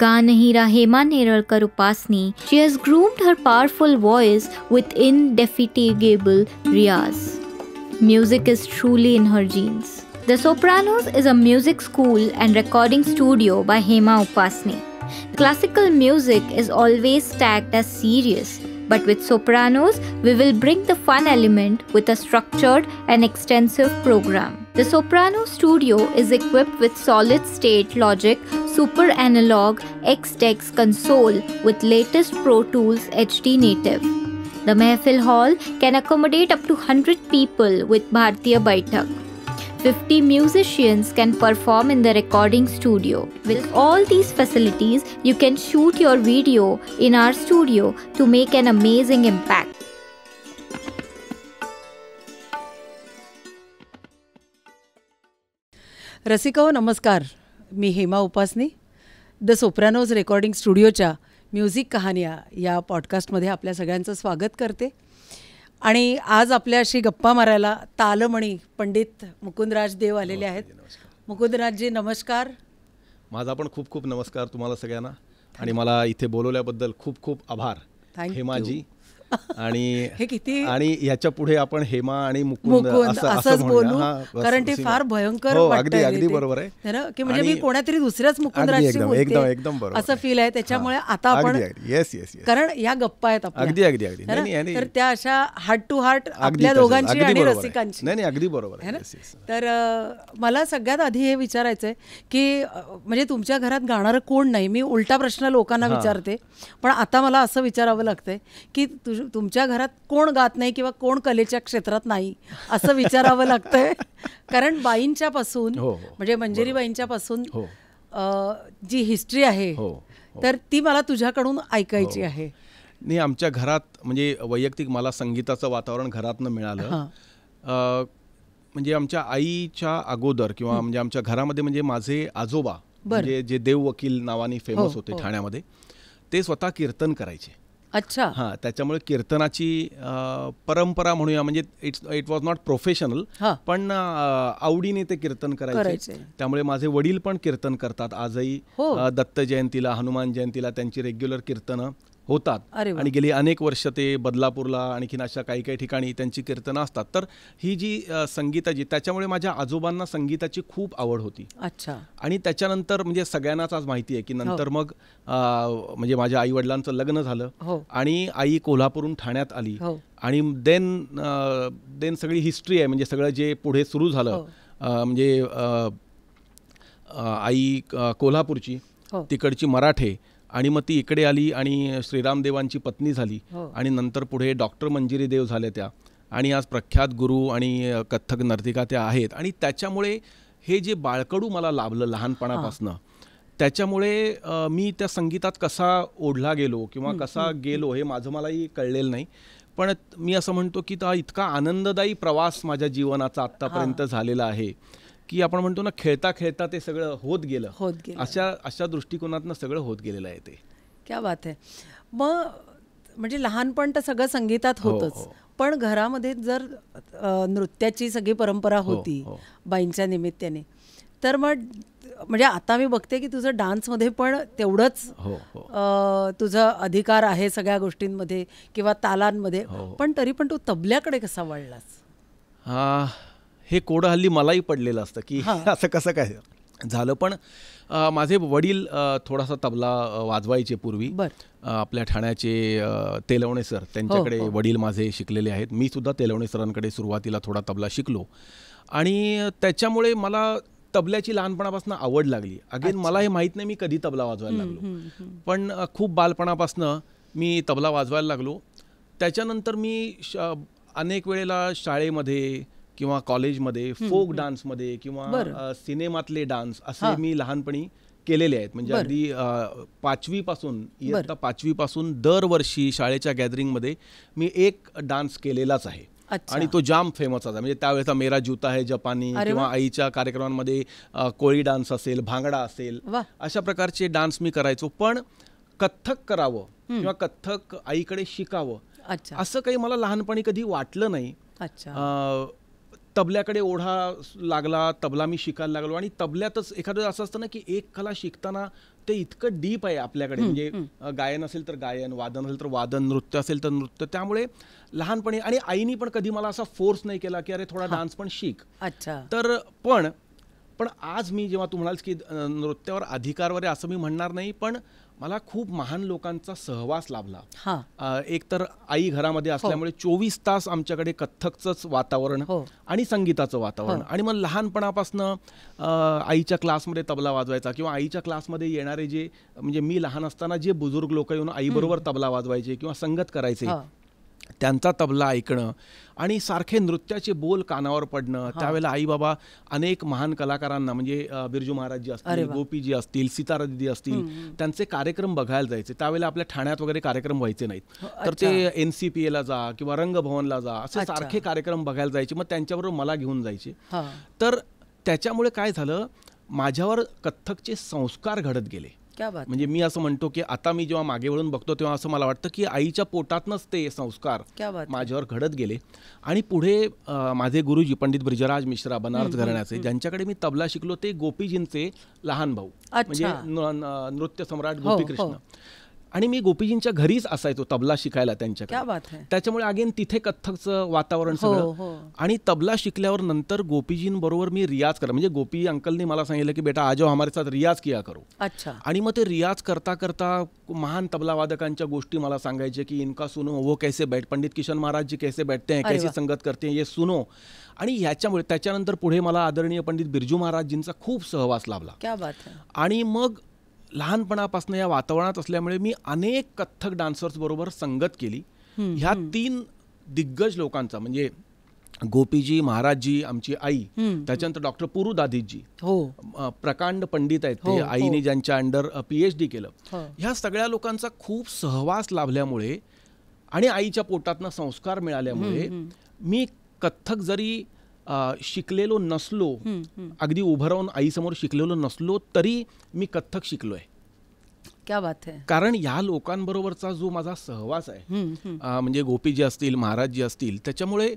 Gaana Hira Hema Neralkar Upasni, she has groomed her powerful voice with indefatigable riyaz. Music is truly in her genes. The Sopranos is a music school and recording studio by Hema Upasni. Classical music is always tagged as serious, but with Sopranos, we will bring the fun element with a structured and extensive program. The Soprano studio is equipped with solid-state Logic Super Analog X-Dex console with latest Pro Tools HD Native. The Mehfil Hall can accommodate up to 100 people with Bhartiya Baitak. 50 musicians can perform in the recording studio. With all these facilities, you can shoot your video in our studio to make an amazing impact. रसिको नमस्कार, मी हेमा उपासनी the Sopranos recording स्टुडिओच्या music कहाण्या या पॉडकास्टमध्ये आपल्या सगळ्यांचं स्वागत करते. आणि आज आपल्याशी गप्पा मारायला तालमणी पंडित मुकुंदराज देव आलेले आहेत. मुकुंदराजजी नमस्कार. माझा पण खूप खूप नमस्कार तुम्हाला सगळ्यांना आणि मला इथे बोलवल्याबद्दल खूप खूप आभार हेमाजी. आणि हे किती आणि ह्याच्या पुढे आपण हेमा आणि मुकुंद असंच बोलू, कारण ते फार भयंकर अगदी अगदी बरोबर आहे ना, की म्हणजे मी कोणातरी दुसऱ्याच मुकुंदराजशी बोलते एकदम बरोबर असं फील आहे. त्याच्यामुळे आता आपण कारण या गप्पा आहेत आपल्या अगदी अगदी अगदी तर त्या अशा हार्ट टू हार्ट आपल्या दोघांची आणि रसिकांची. नाही अगदी बरोबर आहे. तर मला सगळ्यात आधी हे विचारायचं आहे की म्हणजे तुमच्या घरात गाणारं कोण नाही. मी उलटा प्रश्न लोकांना विचारते, पण आता मला असं विचारावं लागतंय की तुमच्या घरात कोण गात नाही किंवा कोण कलेच्या क्षेत्रात नाही असं विचारावं लागतंय. कारण बाईंच्या पासून म्हणजे मंजिरी बाईंच्या पासून जी हिस्ट्री आहे तर ती मला तुझ्याकडून ऐकायची आहे. नाही, आमच्या घरात म्हणजे वैयक्तिक मला संगीताचं वातावरण घरातनं मिळालं. म्हणजे आमच्या आईच्या अगोदर किंवा म्हणजे आमच्या घरामध्ये म्हणजे माझे आजोबा म्हणजे जे देव वकील नावाने फेमस होते ठाण्यामध्ये, ते स्वतः कीर्तन करायचे. अच्छा. हां, त्याच्यामुळे कीर्तनाची परंपरा म्हणूया, म्हणजे इट वॉज नॉट प्रोफेशनल, पण आवडीने ते कीर्तन करायचे. त्यामुळे माझे वडील पण कीर्तन करतात आजही. दत्त जयंतीला, हनुमान जयंतीला त्यांची रेग्युलर कीर्तनं होतात आणि गेली अनेक वर्ष ते बदलापूरला आणखीन अशा काही काही ठिकाणी त्यांची कीर्तनं असतात. तर ही जी संगीताची, त्याच्यामुळे माझ्या आजोबांना संगीताची खूप आवड होती. अच्छा. आणि त्याच्यानंतर म्हणजे सगळ्यांनाच आज माहिती आहे की नंतर मग म्हणजे माझ्या आई वडिलांचं लग्न झालं आणि आई कोल्हापूरहून ठाण्यात आली आणि देन सगळी हिस्ट्री आहे. म्हणजे सगळं जे पुढे सुरू झालं म्हणजे आई कोल्हापूरची, तिकडची मराठे, आणि मग ती इकडे आली आणि श्रीरामदेवांची पत्नी झाली आणि नंतर पुढे डॉक्टर मंजिरी देव झाले त्या, आणि आज प्रख्यात गुरु आणि कथ्थक नर्तिका त्या आहेत. आणि त्याच्यामुळे हे जे बाळकडू मला लाभलं लहानपणापासनं, त्याच्यामुळे मी त्या संगीतात कसा ओढला गेलो किंवा कसा गेलो हे माझं मलाही कळलेलं नाही. पण मी असं म्हणतो की इतका आनंददायी प्रवास माझ्या जीवनाचा आत्तापर्यंत झालेला आहे की आपण म्हणतो ना, खेळता खेळता ते सगळं होत गेलं. अशा दृष्टिकोनातनं सगळं होत गेलेलं आहे ते. क्या बात आहे. मग म्हणजे लहानपण तर सगळं संगीतात होतच, पण घरामध्ये जर नृत्याची सगळी परंपरा होती बाईंच्या निमित्ताने, तर मग म्हणजे आता मी बघते की तुझं डान्समध्ये पण तेवढंच तुझा अधिकार आहे सगळ्या गोष्टींमध्ये किंवा तालांमध्ये, पण तरी पण तू तबल्याकडे कसा वळलास? हे कोडं हल्ली मलाही पडलेलं असतं की असं कसं काय झालं. पण माझे वडील थोडासा तबला वाजवायचे पूर्वी. आपल्या ठाण्याचे तेलवणे सर, त्यांच्याकडे वडील माझे शिकलेले आहेत. मी सुद्धा तेलवणे सरांकडे सुरुवातीला थोडा तबला शिकलो आणि त्याच्यामुळे मला तबल्याची लहानपणापासून आवड लागली. अगेन मला हे माहीत नाही मी कधी तबला वाजवायला लागलो, पण खूप बालपणापासून मी तबला वाजवायला लागलो. त्याच्यानंतर मी अनेक वेळेला शाळेमध्ये किंवा कॉलेजमध्ये फोक डान्समध्ये किंवा सिनेमातले डान्स असे मी लहानपणी केलेले आहेत. म्हणजे अगदी 5वी पासून दरवर्षी शाळेच्या गॅदरिंगमध्ये मी एक डान्स केलेलाच आहे आणि तो जाम फेमस आहे. म्हणजे त्यावेळेचा मेरा जूता है जपानी किंवा आईच्या कार्यक्रमांमध्ये कोळी डान्स असेल, भांगडा असेल, अशा प्रकारचे डान्स मी करायचो. पण कथ्थक करावं किंवा कथ्थक आईकडे शिकावं असं काही मला लहानपणी कधी वाटलं नाही. तबल्याकडे ओढा लागला, तबला मी शिकायला लागलो आणि तबल्यातच एखादं असं असतं ना की एक कला शिकताना ते इतकं डीप आहे आपल्याकडे, म्हणजे गायन असेल तर गायन, वादन असेल तर वादन, नृत्य असेल तर नृत्य. त्यामुळे लहानपणी, आणि आईनी पण कधी मला असा फोर्स नाही केला की अरे थोडा डान्स पण शिक. अच्छा. तर पण आज मी जेव्हा तू म्हणाल की नृत्यावर अधिकार वगैरे असं मी म्हणणार नाही, पण मला खूप महान लोकांचा सहवास लाभला. एक तर आई घरामध्ये असल्यामुळे 24 तास आमच्याकडे कथ्थकचंच वातावरण आणि संगीताचं वातावरण. आणि मग लहानपणापासनं आईच्या क्लासमध्ये तबला वाजवायचा, किंवा आईच्या क्लासमध्ये येणारे जे, म्हणजे मी लहान असताना जे बुजुर्ग लोक येऊन आईबरोबर तबला वाजवायचे किंवा संगत करायचे, त्यांचा तबला ऐकणं आणि सारखे नृत्याचे बोल कानावर पडणं. त्यावेळेला आई बाबा अनेक महान कलाकारांना, म्हणजे बिरजू महाराज जी असतील, गोपीजी असतील, सितारा दिदी असतील, त्यांचे कार्यक्रम बघायला जायचे. त्यावेळेला आपल्या ठाण्यात वगैरे कार्यक्रम व्हायचे नाहीत, तर ते NCPA जा किंवा रंगभवनला जा असे सारखे कार्यक्रम बघायला जायचे. मग त्यांच्याबरोबर मला घेऊन जायचे. तर त्याच्यामुळे काय झालं, माझ्यावर कथ्थकचे संस्कार घडत गेले. म्हणजे मी असं म्हणतो की आता मी जेव्हा मागे वळून बघतो तेव्हा असं मला वाटतं की आईच्या पोटातनच ते संस्कार माझ्यावर घडत गेले. आणि पुढे माझे गुरुजी पंडित ब्रिजराज मिश्रा बनारस घराण्याचे, ज्यांच्याकडे मी तबला शिकलो, ते गोपीजींचे लहान भाऊ, म्हणजे नृत्य सम्राट गोपीकृष्ण. आणि मी गोपीजींच्या घरीच असायचो तबला शिकायला त्यांच्याकडे. त्याच्यामुळे अगेन तिथे कथ्थकचं वातावरण सगळं. आणि तबला शिकल्यावर नंतर गोपीजींबरोबर मी रियाज करा, म्हणजे गोपी अंकलने मला सांगितलं की बेटा आज हमारे साथ रियाज किया करो. आणि मग ते रियाज करता करता महान तबला वादकांच्या गोष्टी मला सांगायचे की इनका सुनो वो कैसे बैठ, पंडित किशन महाराज जी कैसे बैठते हैं, कैसी संगत करते हैं, ये सुनो. आणि ह्याच्यामुळे त्याच्यानंतर पुढे मला आदरणीय पंडित बिरजू महाराजजींचा खूप सहवास लाभला. आणि मग लहानपणापासून या वातावरणात असल्यामुळे मी अनेक कथ्थक डान्सर्स बरोबर संगत केली. ह्या 3 दिग्गज लोकांचा, म्हणजे गोपीजी, महाराजजी, आमची आई, त्याच्यानंतर डॉक्टर पुरू दादीजी, प्रकांड पंडित आहेत ते, आईने ज्यांच्या अंडर PhD केलं, ह्या सगळ्या लोकांचा खूप सहवास लाभल्यामुळे आणि आईच्या पोटातनं संस्कार मिळाल्यामुळे मी कथ्थक जरी शिकलेलो नसलो, अगदी उभं राहून आईसमोर शिकलेलो नसलो, तरी मी कथ्थक शिकलोय. क्या बात है. कारण या लोकांबरोबरचा जो माझा सहवास आहे, म्हणजे गोपीजी असतील, महाराजजी असतील, त्याच्यामुळे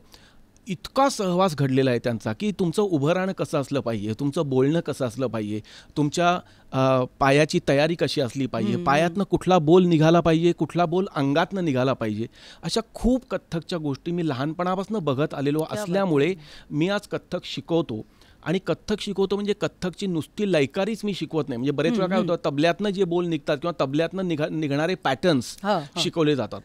इतका सहवास घडलेला आहे त्यांचा की तुमचं उभं राहणं कसं असलं पाहिजे, तुमचं बोलणं कसं असलं पाहिजे, तुमच्या पायाची तयारी कशी असली पाहिजे, पायातनं कुठला बोल निघाला पाहिजे, कुठला बोल अंगातनं निघाला पाहिजे, अशा खूप कथ्थकच्या गोष्टी मी लहानपणापासून बघत आलेलो असल्यामुळे मी आज कथ्थक शिकवतो. आणि कथ्थक शिकवतो म्हणजे कथ्थकची नुसती लयकारीच मी शिकवत नाही. म्हणजे बरेच वेळा काय होतं, तबल्यातनं जे बोल निघतात किंवा तबल्यातनं निघणारे पॅटर्न्स शिकवले जातात,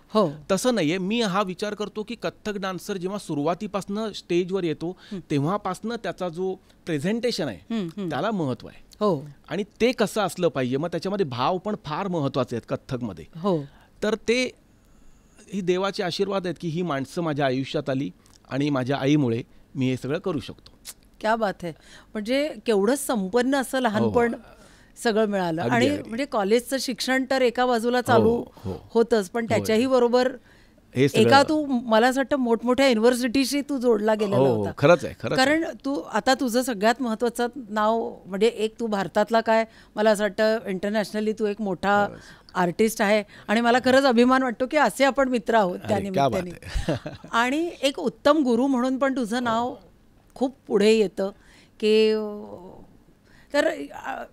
तसं नाहीये. मी हा विचार करतो की कथ्थक डान्सर जेव्हा सुरुवातीपासून स्टेजवर येतो तेव्हापासनं त्याचा जो प्रेझेंटेशन आहे त्याला महत्व आहे. आणि ते कसं असलं पाहिजे, मग त्याच्यामध्ये भाव पण फार महत्वाचे आहेत कथ्थकमध्ये. तर ते ही देवाचे आशीर्वाद आहेत की ही माणसं माझ्या आयुष्यात आली आणि माझ्या आईमुळे मी हे सगळं करू शकतो. क्या बात आहे. म्हणजे केवढं संपन्न असं लहानपण सगळं मिळालं. आणि म्हणजे कॉलेजचं शिक्षण तर एका बाजूला चालू होतच, पण त्याच्याही बरोबर एका तू, मला असं वाटतं, मोठमोठ्या युनिव्हर्सिटीशी तू जोडला गेलेला होता. खरंच आहे. कारण तू आता तुझं सगळ्यात महत्वाचं नाव, म्हणजे एक तू भारतातला काय, मला असं वाटतं इंटरनॅशनली तू एक मोठा आर्टिस्ट आहे. आणि मला खरंच अभिमान वाटतो की असे आपण मित्र आहोत त्या निमित्ताने. आणि एक उत्तम गुरु म्हणून पण तुझं नाव खूप पुढे येतं की, तर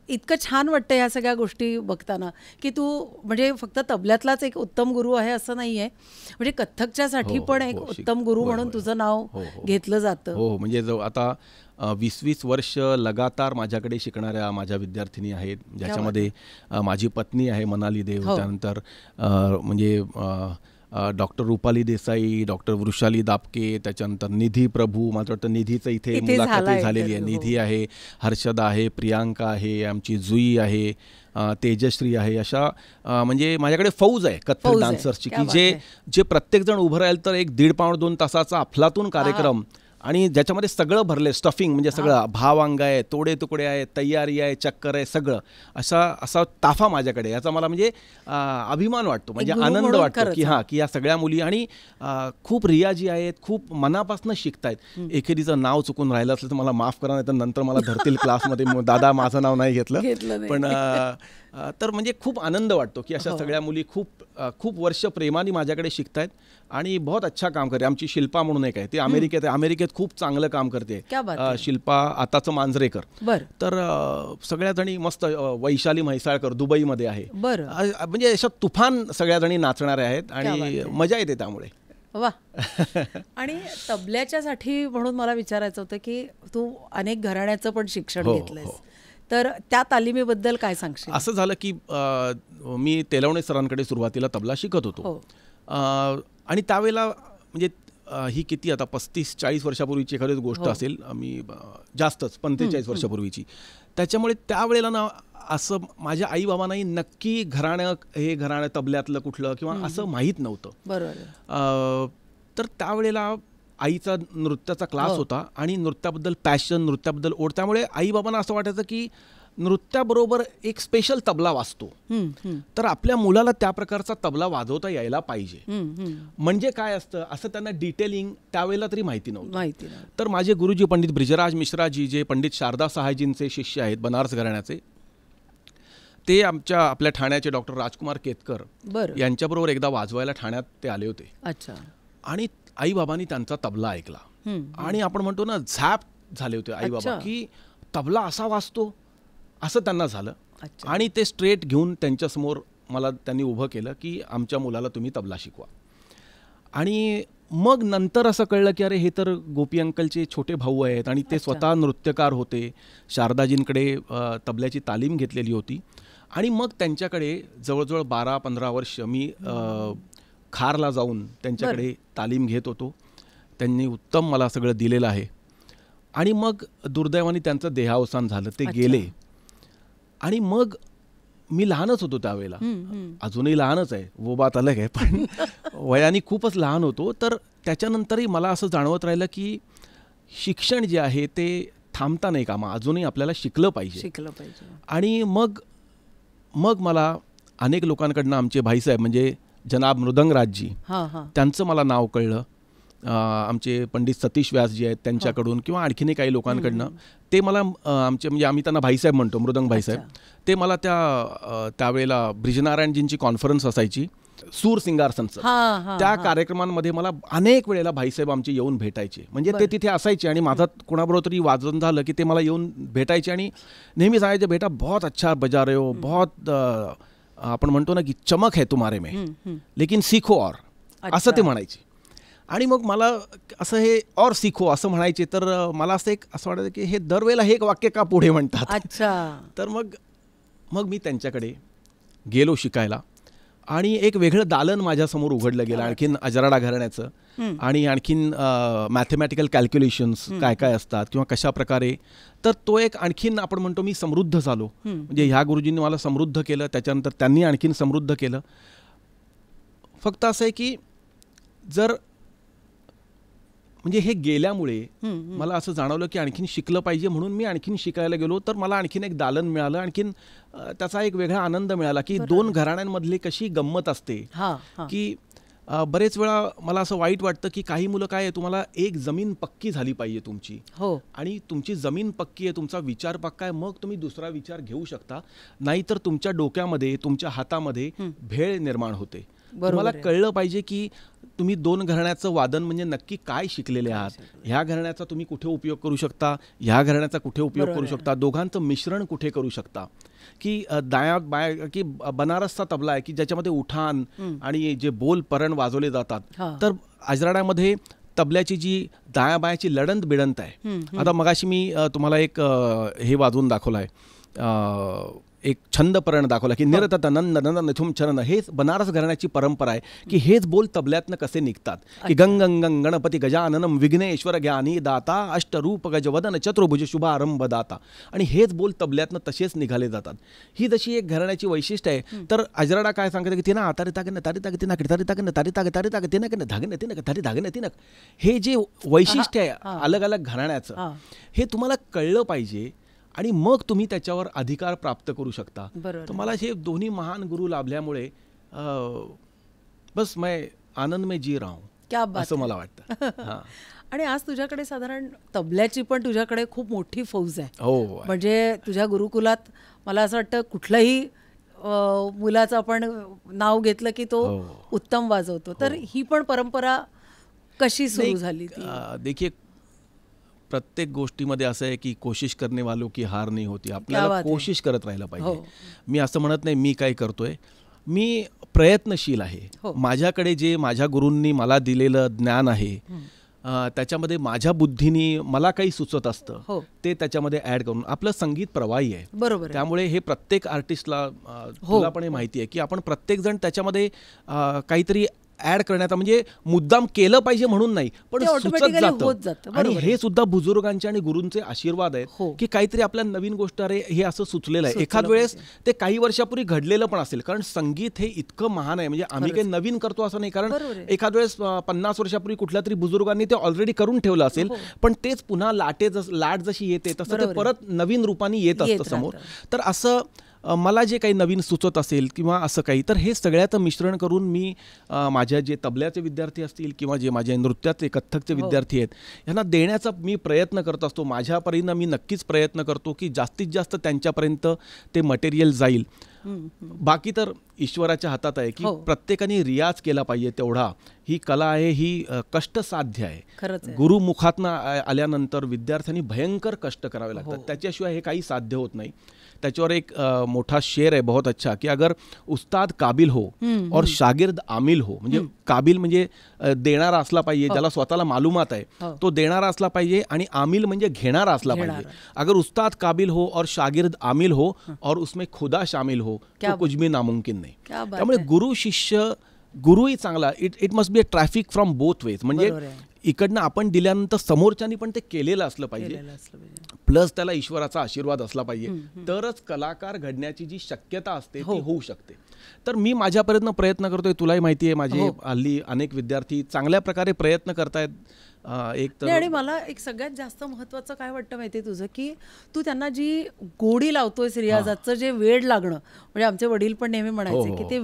इतकं छान वाटतं ह्या सगळ्या गोष्टी बघताना की तू म्हणजे फक्त तबल्यातलाच एक उत्तम गुरु आहे असं नाही आहे, म्हणजे कथ्थकच्यासाठी पण एक उत्तम गुरु म्हणून तुझं नाव घेतलं जातं. म्हणजे जो आता 20-20 वर्ष लगातार माझ्याकडे शिकणाऱ्या माझ्या विद्यार्थिनी आहेत, ज्याच्यामध्ये माझी पत्नी आहे मनाली देव, त्यानंतर म्हणजे डॉक्टर रुपाली देसाई, डॉक्टर वृषाली दापके, त्याच्यानंतर निधी प्रभू, मला वाटतं निधीचं इथे मुलाखत झालेली आहे. निधी आहे, हर्षदा आहे, प्रियांका आहे, आमची जुई आहे, तेजश्री आहे. अशा म्हणजे माझ्याकडे फौज आहे कथ्थक डान्सर्सची की जे प्रत्येक जण उभं राहील तर 1-1.5 पाऊण 2 तासाचा अफलातून कार्यक्रम, आणि ज्याच्यामध्ये सगळं भरले, स्टफिंग म्हणजे सगळं, भावांग आहे, तोडे तुकडे आहे, तयारी आहे, चक्कर आहे, सगळं असा ताफा माझ्याकडे. याचा मला म्हणजे अभिमान वाटतो, म्हणजे आनंद वाटतो की की या सगळ्या मुली आणि खूप रियाजी आहेत, खूप मनापासून शिकतायत. एखादीचं नाव चुकून राहिलं असलं तर मला माफ करा, नाही तर नंतर मला धरतील क्लासमध्ये, दादा माझं नाव नाही घेतलं, पण तर म्हणजे खूप आनंद वाटतो की अशा सगळ्या मुली खूप वर्ष प्रेमाने माझ्याकडे शिकतायत आणि बहुत अच्छा काम करते. आमची शिल्पा म्हणून एक आहे, ती अमेरिकेत तबल्यात खूप चांगलं काम करते, क्या बात आहे. शिल्पा आताचं मांजरेकर. बरं. तर सगळ्या जणी मस्त, वैशाली म्हैसाळकर दुबईमध्ये आहे. बरं. म्हणजे अशा तुफान सगळ्या जणी नाचणाऱ्या आहेत क्या बात आणि आहे. मजा येते त्यामुळे. वा. आणि तबल्याच्यासाठी म्हणून मला विचारायचं होतं की तू अनेक घराण्याचं पण शिक्षण हो, घेतलंयस, हो. तर त्या तालिमीबद्दल काय सांगशील? असं झालं की मी तेलवणे सरांकडे सुरुवातीला तबला शिकत होतो. हो. आणि त्यावेळेला म्हणजे ही किती आता 35-40 वर्षापूर्वीची एखादी गोष्ट हो. असेल, मी जास्तच 45 वर्षापूर्वीची. त्याच्यामुळे त्यावेळेला ना असं माझ्या आई बाबांनाही नक्की घराणं, हे घराणं तबल्यातलं कुठलं किंवा असं माहीत नव्हतं. बरोबर. तर त्यावेळेला आईचा नृत्याचा क्लास हो. होता आणि नृत्याबद्दल पॅशन, नृत्याबद्दल ओढ, त्यामुळे आई बाबांना असं वाटायचं की नृत्याबरोबर एक स्पेशल तबला वाजतो, तर आपल्या मुलाला त्या प्रकारचा तबला वाजवता यायला पाहिजे. म्हणजे काय असतं असं त्यांना डिटेलिंग त्यावेळेला तरी माहिती नव्हतं. तर माझे गुरुजी पंडित ब्रिजराज मिश्राजी, जे पंडित शारदा सहायजींचे शिष्य आहेत बनारस घराण्याचे, ते आपल्या ठाण्याचे डॉक्टर राजकुमार केतकर यांच्याबरोबर एकदा वाजवायला ठाण्यात ते आले होते. अच्छा. आणि आई बाबांनी त्यांचा तबला ऐकला आणि आपण म्हणतो ना झॅप झाले होते आई बाबा की तबला असा वाजतो, असं त्यांना झालं. आणि ते स्ट्रेट घेऊन त्यांच्यासमोर मला त्यांनी उभं केलं की आमच्या मुलाला तुम्ही तबला शिकवा. आणि मग नंतर असं कळलं की अरे हे तर गोपी अंकलचे छोटे भाऊ आहेत आणि ते स्वतः नृत्यकार होते, शारदाजींकडे तबल्याची तालीम घेतलेली होती. आणि मग त्यांच्याकडे जवळजवळ 12-15 वर्ष मी खारला जाऊन त्यांच्याकडे तालीम घेत होतो. त्यांनी उत्तम मला सगळं दिलेलं आहे. आणि मग दुर्दैवाने त्यांचं देहावसान झालं, ते गेले. आणि मग मी लहानच होतो त्यावेळेला, अजूनही लहानच आहे, वो बात अलग आहे, पण वयाने खूपच लहान होतो. तर त्याच्यानंतरही मला असं जाणवत राहिलं की शिक्षण जे आहे ते थांबता नाही कामा, अजूनही आपल्याला शिकलं पाहिजे. आणि मग मला अनेक लोकांकडनं, आमचे भाईसाहेब म्हणजे जनाब मृदंगराजजी, त्यांचं मला नाव कळलं. आमचे पंडित सतीश व्यासजी आहेत त्यांच्याकडून, किंवा आणखीनही काही लोकांकडनं ते मला आमचे, म्हणजे आम्ही त्यांना भाईसाहेब म्हणतो, मृदंग भाईसाहेब, ते मला त्यावेळेला ब्रिजनारायणजींची कॉन्फरन्स असायची सूर सिंगार संसद, त्या कार्यक्रमांमध्ये मला अनेक वेळेला भाईसाहेब आमचे येऊन भेटायचे. म्हणजे ते तिथे असायचे आणि माझं कोणाबरोबर तरी वाजन झालं की ते मला येऊन भेटायचे आणि नेहमी सांगायचे, बेटा बहुत अच्छा बजा रहे हो, बहुत आपण म्हणतो ना की चमक है तुम्हारे में, लेकिन सीखो और, असं ते म्हणायचे. आणि मग मला असं हे और सीखो असं म्हणायचे, तर मला असं वाटायचं की हे दरवेळेला हे एक वाक्य का पुढे म्हणतात. अच्छा. तर मग मी त्यांच्याकडे गेलो शिकायला आणि एक वेगळं दालन माझ्यासमोर उघडलं गेलं, आणखीन अजराडा घराण्याचं, आणि आणखीन मॅथमॅटिकल कॅल्क्युलेशन्स काय काय असतात किंवा कशा प्रकारे. तर तो एक आणखीन आपण म्हणतो मी समृद्ध झालो. म्हणजे ह्या गुरुजींनी मला समृद्ध केलं, त्याच्यानंतर त्यांनी आणखीन समृद्ध केलं. फक्त असं आहे की जर म्हणजे हे गेल्यामुळे मला असं जाणवलं की आणखीन शिकलं पाहिजे, म्हणून मी आणखीन शिकायला गेलो. तर मला आणखीन एक दालन मिळालं, आणखीन त्याचा एक वेगळा आनंद मिळाला की दोन घराण्यांमधली कशी गंमत असते. की बरेच वेळा मला असं वाईट वाटतं की काही मुलं काय आहे, तुम्हाला एक जमीन पक्की झाली पाहिजे तुमची, आणि तुमची जमीन पक्की आहे, तुमचा विचार पक्का आहे, मग तुम्ही दुसरा विचार घेऊ शकता. नाहीतर तुमच्या डोक्यामध्ये, तुमच्या हातामध्ये भेळ निर्माण होते. तुम्हाला कळलं पाहिजे की तुम्ही दोन घराण्याचं वादन म्हणजे नक्की काय शिकलेले आहात, ह्या घराण्याचा तुम्ही कुठे उपयोग करू शकता, ह्या घराण्याचा कुठे उपयोग करू शकता, दोघांचं मिश्रण कुठे करू शकता. की दाया बाया की बनारसचा तबला आहे की ज्याच्यामध्ये उठाण आणि जे बोल परण वाजवले जातात. तर अजराड्यामध्ये तबल्याची जी दाया बायाची लढंत बिडंत आहे. आता मगाशी मी तुम्हाला एक हे वाजवून दाखवलं आहे, एक छंद परण दाखवला की निरतत नंद नंद नथुम चरण. हेच बनारस घराण्याची परंपरा आहे की हेच बोल तबल्यातनं कसे निघतात. की गंग गंग गणपती गजाननम विघ्नेश्वर ज्ञानी दाता अष्टरूप गजवदन चतुर्भुज शुभारंभ दाता. आणि हेच बोल तबल्यातनं तसेच निघाले जातात. ही जशी एक घराण्याची वैशिष्ट्य आहे. तर अजराडा काय सांगते की तिना तारी तागन तारी ताग तिना तारी तागन तारी ताग तारी ताग तिनक धागन तिनक तारी धागन तिनक. हे जे वैशिष्ट्य आहे अलग अलग घराण्याचं, हे तुम्हाला कळलं पाहिजे आणि मग तुम्ही त्याच्यावर अधिकार प्राप्त करू शकता. तर मला हे दोन्ही महान गुरु लाभल्यामुळे बस मैं आनंद में जी रहा हूं, असं मला वाटतं. आणि आज तुझ्याकडे साधारण तबल्याची पण तुझ्याकडे खूप मोठी फौज आहे. हो, म्हणजे तुझ्या गुरुकुलात मला असं वाटतं कुठलंही मुलाचं आपण नाव घेतलं की तो उत्तम वाजवतो. तर ही पण परंपरा कशी सुरू झाली? देखिए, प्रत्येक गोष्टीमध्ये असं आहे की कोशिश करणे वालो की हार नाही होती. आपल्याला कोशिश करत राहायला पाहिजे. मी असं म्हणत नाही मी काय करतोय, मी प्रयत्नशील आहे. माझ्याकडे जे माझ्या गुरूंनी मला दिलेलं ज्ञान आहे त्याच्यामध्ये माझ्या बुद्धीनी मला काही सुचत असतं ते त्याच्यामध्ये ऍड करून. आपलं संगीत प्रवाही आहे, बरोबर. त्यामुळे हे प्रत्येक आर्टिस्टला तुला पण हे माहिती आहे की आपण प्रत्येक जण त्याच्यामध्ये काहीतरी ऍड करण्याचा, म्हणजे मुद्दाम केलं पाहिजे म्हणून नाही, पण सुचत जातं. आणि हे सुद्धा बुजुर्गांचे आणि गुरूंचे आशीर्वाद आहेत की काहीतरी आपल्या नवीन गोष्ट, अरे हे असं सुचलेलं आहे. एखाद वेळेस ते काही वर्षापूर्वी घडलेलं पण असेल, कारण संगीत हे इतकं महान आहे. म्हणजे आम्ही काही नवीन करतो असं नाही, कारण एखाद वेळेस 50 वर्षापूर्वी कुठल्या तरी बुजुर्गांनी ते ऑलरेडी करून ठेवलं असेल, पण तेच पुन्हा लाट जशी येते तसं ते परत नवीन रूपाने येत असतं समोर. तर असं मला जे काही नवीन सुचत असेल किंवा असं काही, तर हे सगळ्याचं मिश्रण करून मी माझ्या जे तबल्याचे विद्यार्थी असतील किंवा जे माझ्या नृत्याचे कथ्थकचे विद्यार्थी आहेत यांना देण्याचा मी प्रयत्न करत असतो. माझ्यापर्यंत मी नक्कीच प्रयत्न करतो की जास्तीत जास्त त्यांच्यापर्यंत ते मटेरियल जाईल. बाकी तर ईश्वराच्या हातात आहे की प्रत्येकाने रियाज केला पाहिजे तेवढा. ही कला आहे, ही कष्टसाध्य आहे. गुरुमुखातनं आल्यानंतर विद्यार्थ्यांनी भयंकर कष्ट करावे लागतात, त्याच्याशिवाय हे काही साध्य होत नाही. त्याच्यावर एक मोठा शेर आहे बहुत अच्छा की अगर उस्ताद काबिल हो और शागिर्द आमिल हो, म्हणजे काबिल म्हणजे देणारा असला पाहिजे, ज्याला स्वतःला मालूमात आहे तो देणारा असला पाहिजे, आणि आमिल म्हणजे घेणारा असला पाहिजे. अगर उस्ताद काबिल हो और शागिर्द आमिल हो और उसमें खुदा शामिल हो तो कुछ भी नामुमकिन नाही. त्यामुळे गुरु शिष्य, गुरुही चांगला, it must be a traffic from both ways. म्हणजे इकडनं आपण दिल्यानंतर समोरच्यानी पण ते केलेलं असलं पाहिजे, प्लस त्याला ईश्वराचा आशीर्वाद असला पाहिजे, तरच कलाकार घडण्याची जी शक्यता असते ती होऊ शकते. तर मी माझ्यापर्यंत प्रयत्न करतोय. तुलाही माहिती आहे माझे हल्ली अनेक विद्यार्थी चांगल्या प्रकारे प्रयत्न करतायत. आणि मला एक सगळ्यात जास्त महत्वाचं काय वाटतं माहितीये तुझं, की तू त्यांना जी गोडी लावतोयस रियाजाचं, जे वेड लागणं, म्हणजे आमचे वडील पण नेहमी म्हणायचे की ते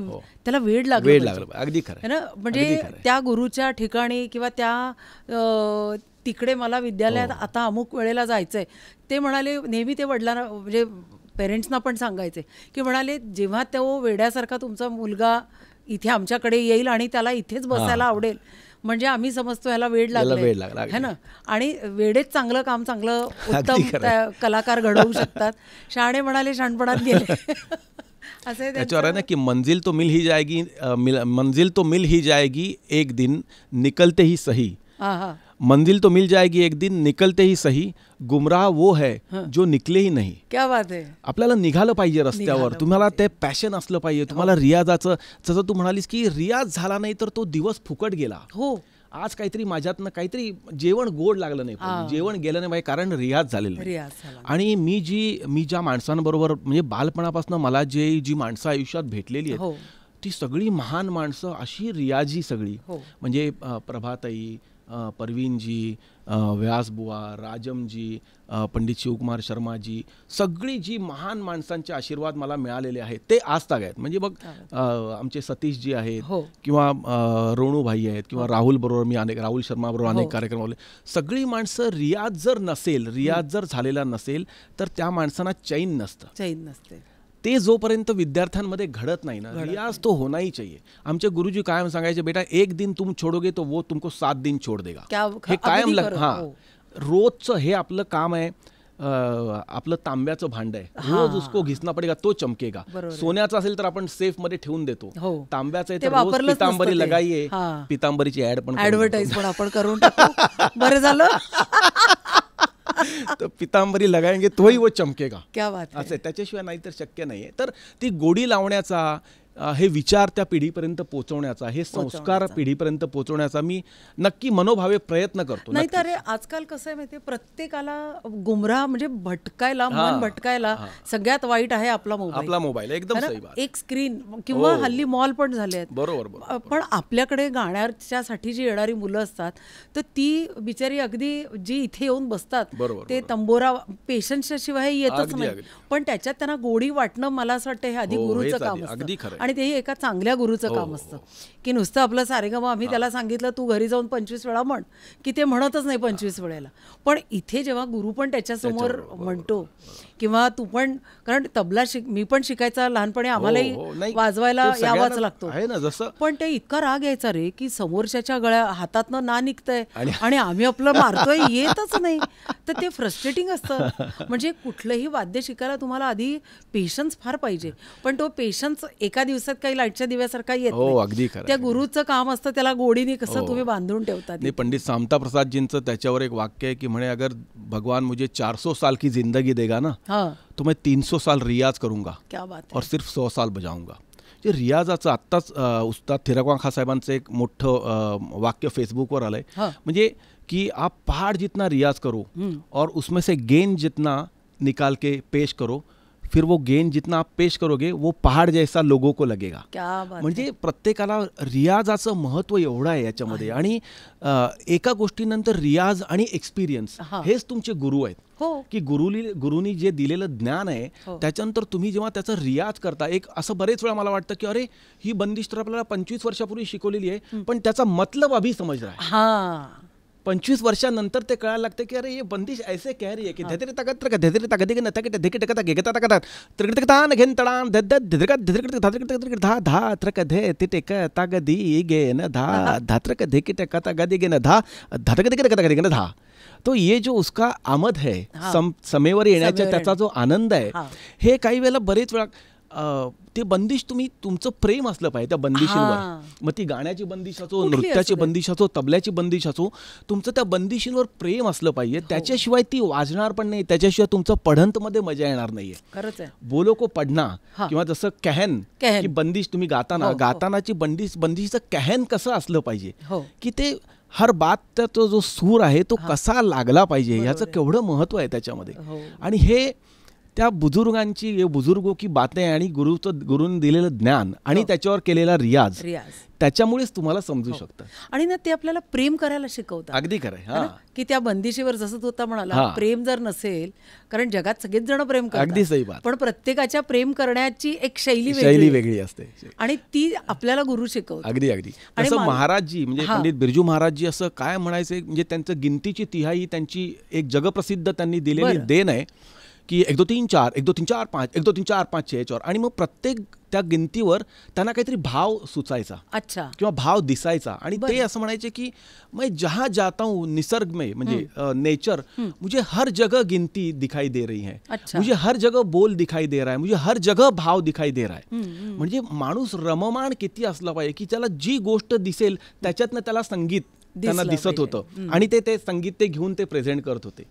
त्याला वेड लागलं. अगदी खरं ना, म्हणजे त्या गुरुच्या ठिकाणी किंवा त्या तिकडे मला विद्यालयात आता अमुक वेळेला जायचंय, ते म्हणाले नेहमी, ते वडिलांना म्हणजे पेरेंट्सना पण सांगायचे की म्हणाले जेव्हा तो वेड्यासारखा तुमचा मुलगा इथे आमच्याकडे येईल आणि त्याला इथेच बसायला आवडेल, म्हणजे आम्ही समजतो ह्याला वेड लागलं है ना. आणि वेडेच चांगलं काम, चांगलं उत्तम कलाकार घडवू शकतात. शहाणे म्हणाले शहाणपणात गेले. त्याच्यावर आहे ना की मंजिल तो मिल ही जाएगी एक दिन निकलते ही सही. मंजिल तो मिल जाएगी एक दिन निकलते ही सही, गुमराह वो है जो निकले ही नाही. क्या बात आहे. आपल्याला निघालं पाहिजे रस्त्यावर, तुम्हाला ते पॅशन असलं पाहिजे, तुम्हाला रियाजाचं. जसं तू म्हणालीस की रियाज झाला नाही तर तो दिवस फुकट गेला. आज काहीतरी माझ्यातनं काहीतरी जेवण गोड लागलं नाही, जेवण गेलं नाही पाहिजे, कारण रियाज झालेलं नाही. आणि मी ज्या माणसांबरोबर, म्हणजे बालपणापासून मला जी माणसं आयुष्यात भेटलेली आहेत ती सगळी महान माणसं अशी रियाजी सगळी. म्हणजे प्रभाताई, परवीनजी, व्यासबुवा, राजमजी, पंडित शिवकुमार शर्माजी, सगळी जी महान माणसांचे आशीर्वाद मला मिळालेले आहेत ते आजताग आहेत. म्हणजे बघ आमचे सतीशजी आहेत किंवा रोणूभाई आहेत किंवा राहुल शर्मा बरोबर अनेक कार्यक्रम आले. सगळी माणसं, रियाज जर झालेला नसेल तर त्या माणसांना चैन नसते. ते जोपर्यंत विद्यार्थ्यांमध्ये घडत नाही ना, रियाज तो होना ही चाहिए. आमचे गुरुजी कायम सांगायचे, बेटा एक दिन तुम छोडोगे तो वो तुमको 7 दिन छोड़ देगा. हे कायम रोजचं हे आपलं काम आहे. आपलं तांब्याचं भांड आहे, रोज उसको घिसना पडेगा तो चमकेगा. सोन्याचं असेल तर आपण सेफ मध्ये ठेवून देतो, तांब्याचं आहे तर रोज पितांबरी लगाईये, पितांबरीची ऍड पण ऍडव्हर्टाइज पण आपण करून टाकू. बरं झालं. तो पितांबरी लगाएंगे तोही वो चमकेगा. क्या बात आहे. असं त्याच्याशिवाय नाही तर शक्य नाहीये. तर ती गोडी लावण्याचा, हे विचार त्या पिढीपर्यंत पोहोचवण्याचा, हे संस्कार पिढीपर्यंत पोहोचवण्याचा मी नक्की मनोभावे प्रयत्न करतो. नाही तर आजकाल कसं आहे माहितीये, प्रत्येकाला गुमराह म्हणजे भटकायला, मन भटकायला सगळ्यात वाईट आहे आपला मोबाईल. एकदम सही बात. एक स्क्रीन किंवा हल्ली मॉल पण झाले आहेत. बरोबर. पण आपल्याकडे गाण्यासाठी जी येणारी मुलं असतात तर ती बिचारी अगदी जी इथे येऊन बसतात ते तंबोरा पेशन्सच्या शिवाय येतच नाही, पण त्याच्यात त्यांना गोडी वाटणं मला असं वाटतं हे आधी गुरुचं काम असतं. आणि तेही एका चांगल्या गुरुचं काम असतं की नुसतं आपलं सारेगम आम्ही त्याला सांगितलं तू घरी जाऊन 25 वेळा म्हण की ते म्हणतच नाही 25 वेळेला. पण इथे जेव्हा गुरु पण त्याच्यासमोर म्हणतो किंवा तू पण, कारण तबला मी पण शिकायचा लहानपणी, आम्हालाही वाजवायला यावाच लागतो पण ते इतका राग यायचा रे की समोरच्याच्या गळ्या हातातनं ना निघतंय आणि आम्ही आपलं मारतोय येतच नाही. तर ते फ्रस्ट्रेटिंग असतं. म्हणजे कुठलंही वाद्य शिकायला तुम्हाला आधी पेशन्स फार पाहिजे, पण तो पेशन्स एका दिवसात काही लाईटच्या दिव्यासारखा येत नाही. त्या गुरुचं काम असतं त्याला गोडीने कसं तुम्ही बांधून ठेवता. पंडित सामता प्रसादजींचं त्याच्यावर एक वाक्य आहे की म्हणे अगर भगवान मुझे 400 साल की जिंदगी देगा ना तो मैं 300 साल रियाज करूंगा, क्या बात है, और सिर्फ 100 साल बजाऊंगा. जे रियाजाचं आत्ताच उस्ताद थिरकवां खां साहेबांचं एक मोठं वाक्य फेसबुकवर आलंय, म्हणजे कि आप पहाड़ जितना रियाज करो और उसमें से गेंद जितना निकाल के पेश करो, फिर वो गेंद जितना आप पेश करोगे वो पहाड़ जैसा लोगों को लगेगा. म्हणजे प्रत्येकाला रियाजाचं महत्त्व एवढं आहे याच्यामध्ये. आणि एका गोष्टीनंतर रियाज आणि एक्सपिरियन्स हेच तुमचे गुरु आहेत. की गुरुनी जे दिलेलं ज्ञान आहे त्याच्यानंतर तुम्ही जेव्हा त्याचा रियाज करता, एक असं बरेच वेळा मला वाटतं की अरे ही बंदिश तर आपल्याला 25 वर्षापूर्वी शिकवलेली आहे पण त्याचा मतलब अभी समज रहा है. 25 वर्षानंतर ते कळायला लागतं की अरे ये बंदिश ऐसे कह रही है की धैर्य ताकत रख धैर्य ताकत के नता के धके टकता गेगता ताकत त्रिकट तान घेन तडान दद धैर्य धैर्य धात्रक धा धा त्रक धे तिटेक तागदी गे न धा धात्रक धके टकता गदी गे न धा धात्रक धके टकता गदी गे न धा. तो ये जो उसका आमद है समेवर येण्याचा त्याचा जो आनंद आहे, हे काही वेळेला बरेच वेळा ते बंदिश तुमचं प्रेम असलं पाहिजे त्या बंदिशींवर. मग ती गाण्याची बंदिश असो, नृत्याची बंदिश असो, तबल्याची बंदिश असो, तुमचं त्या बंदिशींवर प्रेम असलं पाहिजे. त्याच्याशिवाय ती वाजणार पण नाही, त्याच्याशिवाय तुमचं पढंतमध्ये मजा येणार नाहीये. खरंच आहे. बोलो को पढना किंवा जसं कहन की बंदिश तुम्ही गातानाची बंदिशीचं कहन कसं असलं पाहिजे की ते हर बातचा तो जो सूर आहे तो कसा लागला पाहिजे ह्याचं केवढं महत्त्व आहे त्याच्यामध्ये. आणि हे त्या बुजुर्गांची बुजुर्गो की बातें आणि गुरुने दिलेलं ज्ञान आणि त्याच्यावर केलेला रियाज त्याच्यामुळेच तुम्हाला समजू शकतं. आणि ना ते आपल्याला प्रेम करायला शिकवतात. अगदी खरं की त्या बंदिशीवर जसं तू आता म्हणाला प्रेम जर नसेल, कारण जगात सगळेच जण प्रेम करतात, अगदी सही बात, पण प्रत्येकाच्या प्रेम करण्याची एक शैली वेगळी असते आणि ती आपल्याला गुरु शिकवतात. अगदी अगदी. असं महाराजजी म्हणजे पंडित बिरजू महाराजजी असं काय म्हणायचे, म्हणजे त्यांचं गिनतीची तिहाई त्यांची एक जगप्रसिद्ध त्यांनी दिलेली देण आहे की 1 2 3 4 1 2 3 4 5 1 2 3 4 5 6 4. आणि मग प्रत्येक त्या गिनतीवर त्यांना काहीतरी भाव सुचायचा किंवा भाव दिसायचा. आणि ते असं म्हणायचे की मैं जहाँ जाता हूँ निसर्ग में, म्हणजे नेचर, मुझे हर जगह गिनती दिखाई दे रही है, मुझे हर जगह बोल दिखाई दे रहा है, मुझे हर जगह भाव दिखाई दे रहा है. म्हणजे माणूस रममाण किती असला पाहिजे की त्याला जी गोष्ट दिसेल त्याच्यातनं त्याला संगीत त्यांना दिसत होतं आणि ते संगीत ते घेऊन ते प्रेझेंट करत होते.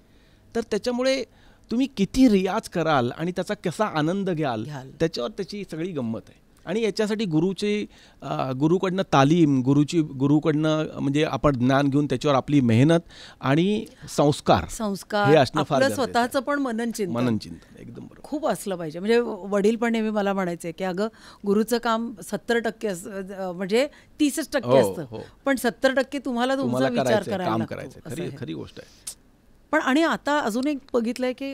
तर त्याच्यामुळे तुम्ही किती रियाज कराल आणि त्याचा कसा आनंद घ्याल त्याच्यावर त्याची सगळी गंमत आहे. आणि याच्यासाठी गुरुकडनं तालीम, गुरुकडनं म्हणजे आपण ज्ञान घेऊन त्याच्यावर आपली मेहनत आणि संस्कार हे असणं फार स्वतःचं पण मननचिंतन एकदम खूप असलं पाहिजे. म्हणजे वडील पण नेहमी मला म्हणायचे की अगं गुरुचं काम 70% म्हणजे 30% असतं, पण 70% तुम्हाला तुमचा विचार करायला खरी गोष्ट आहे. पण आणि आता अजून एक बघितलंय की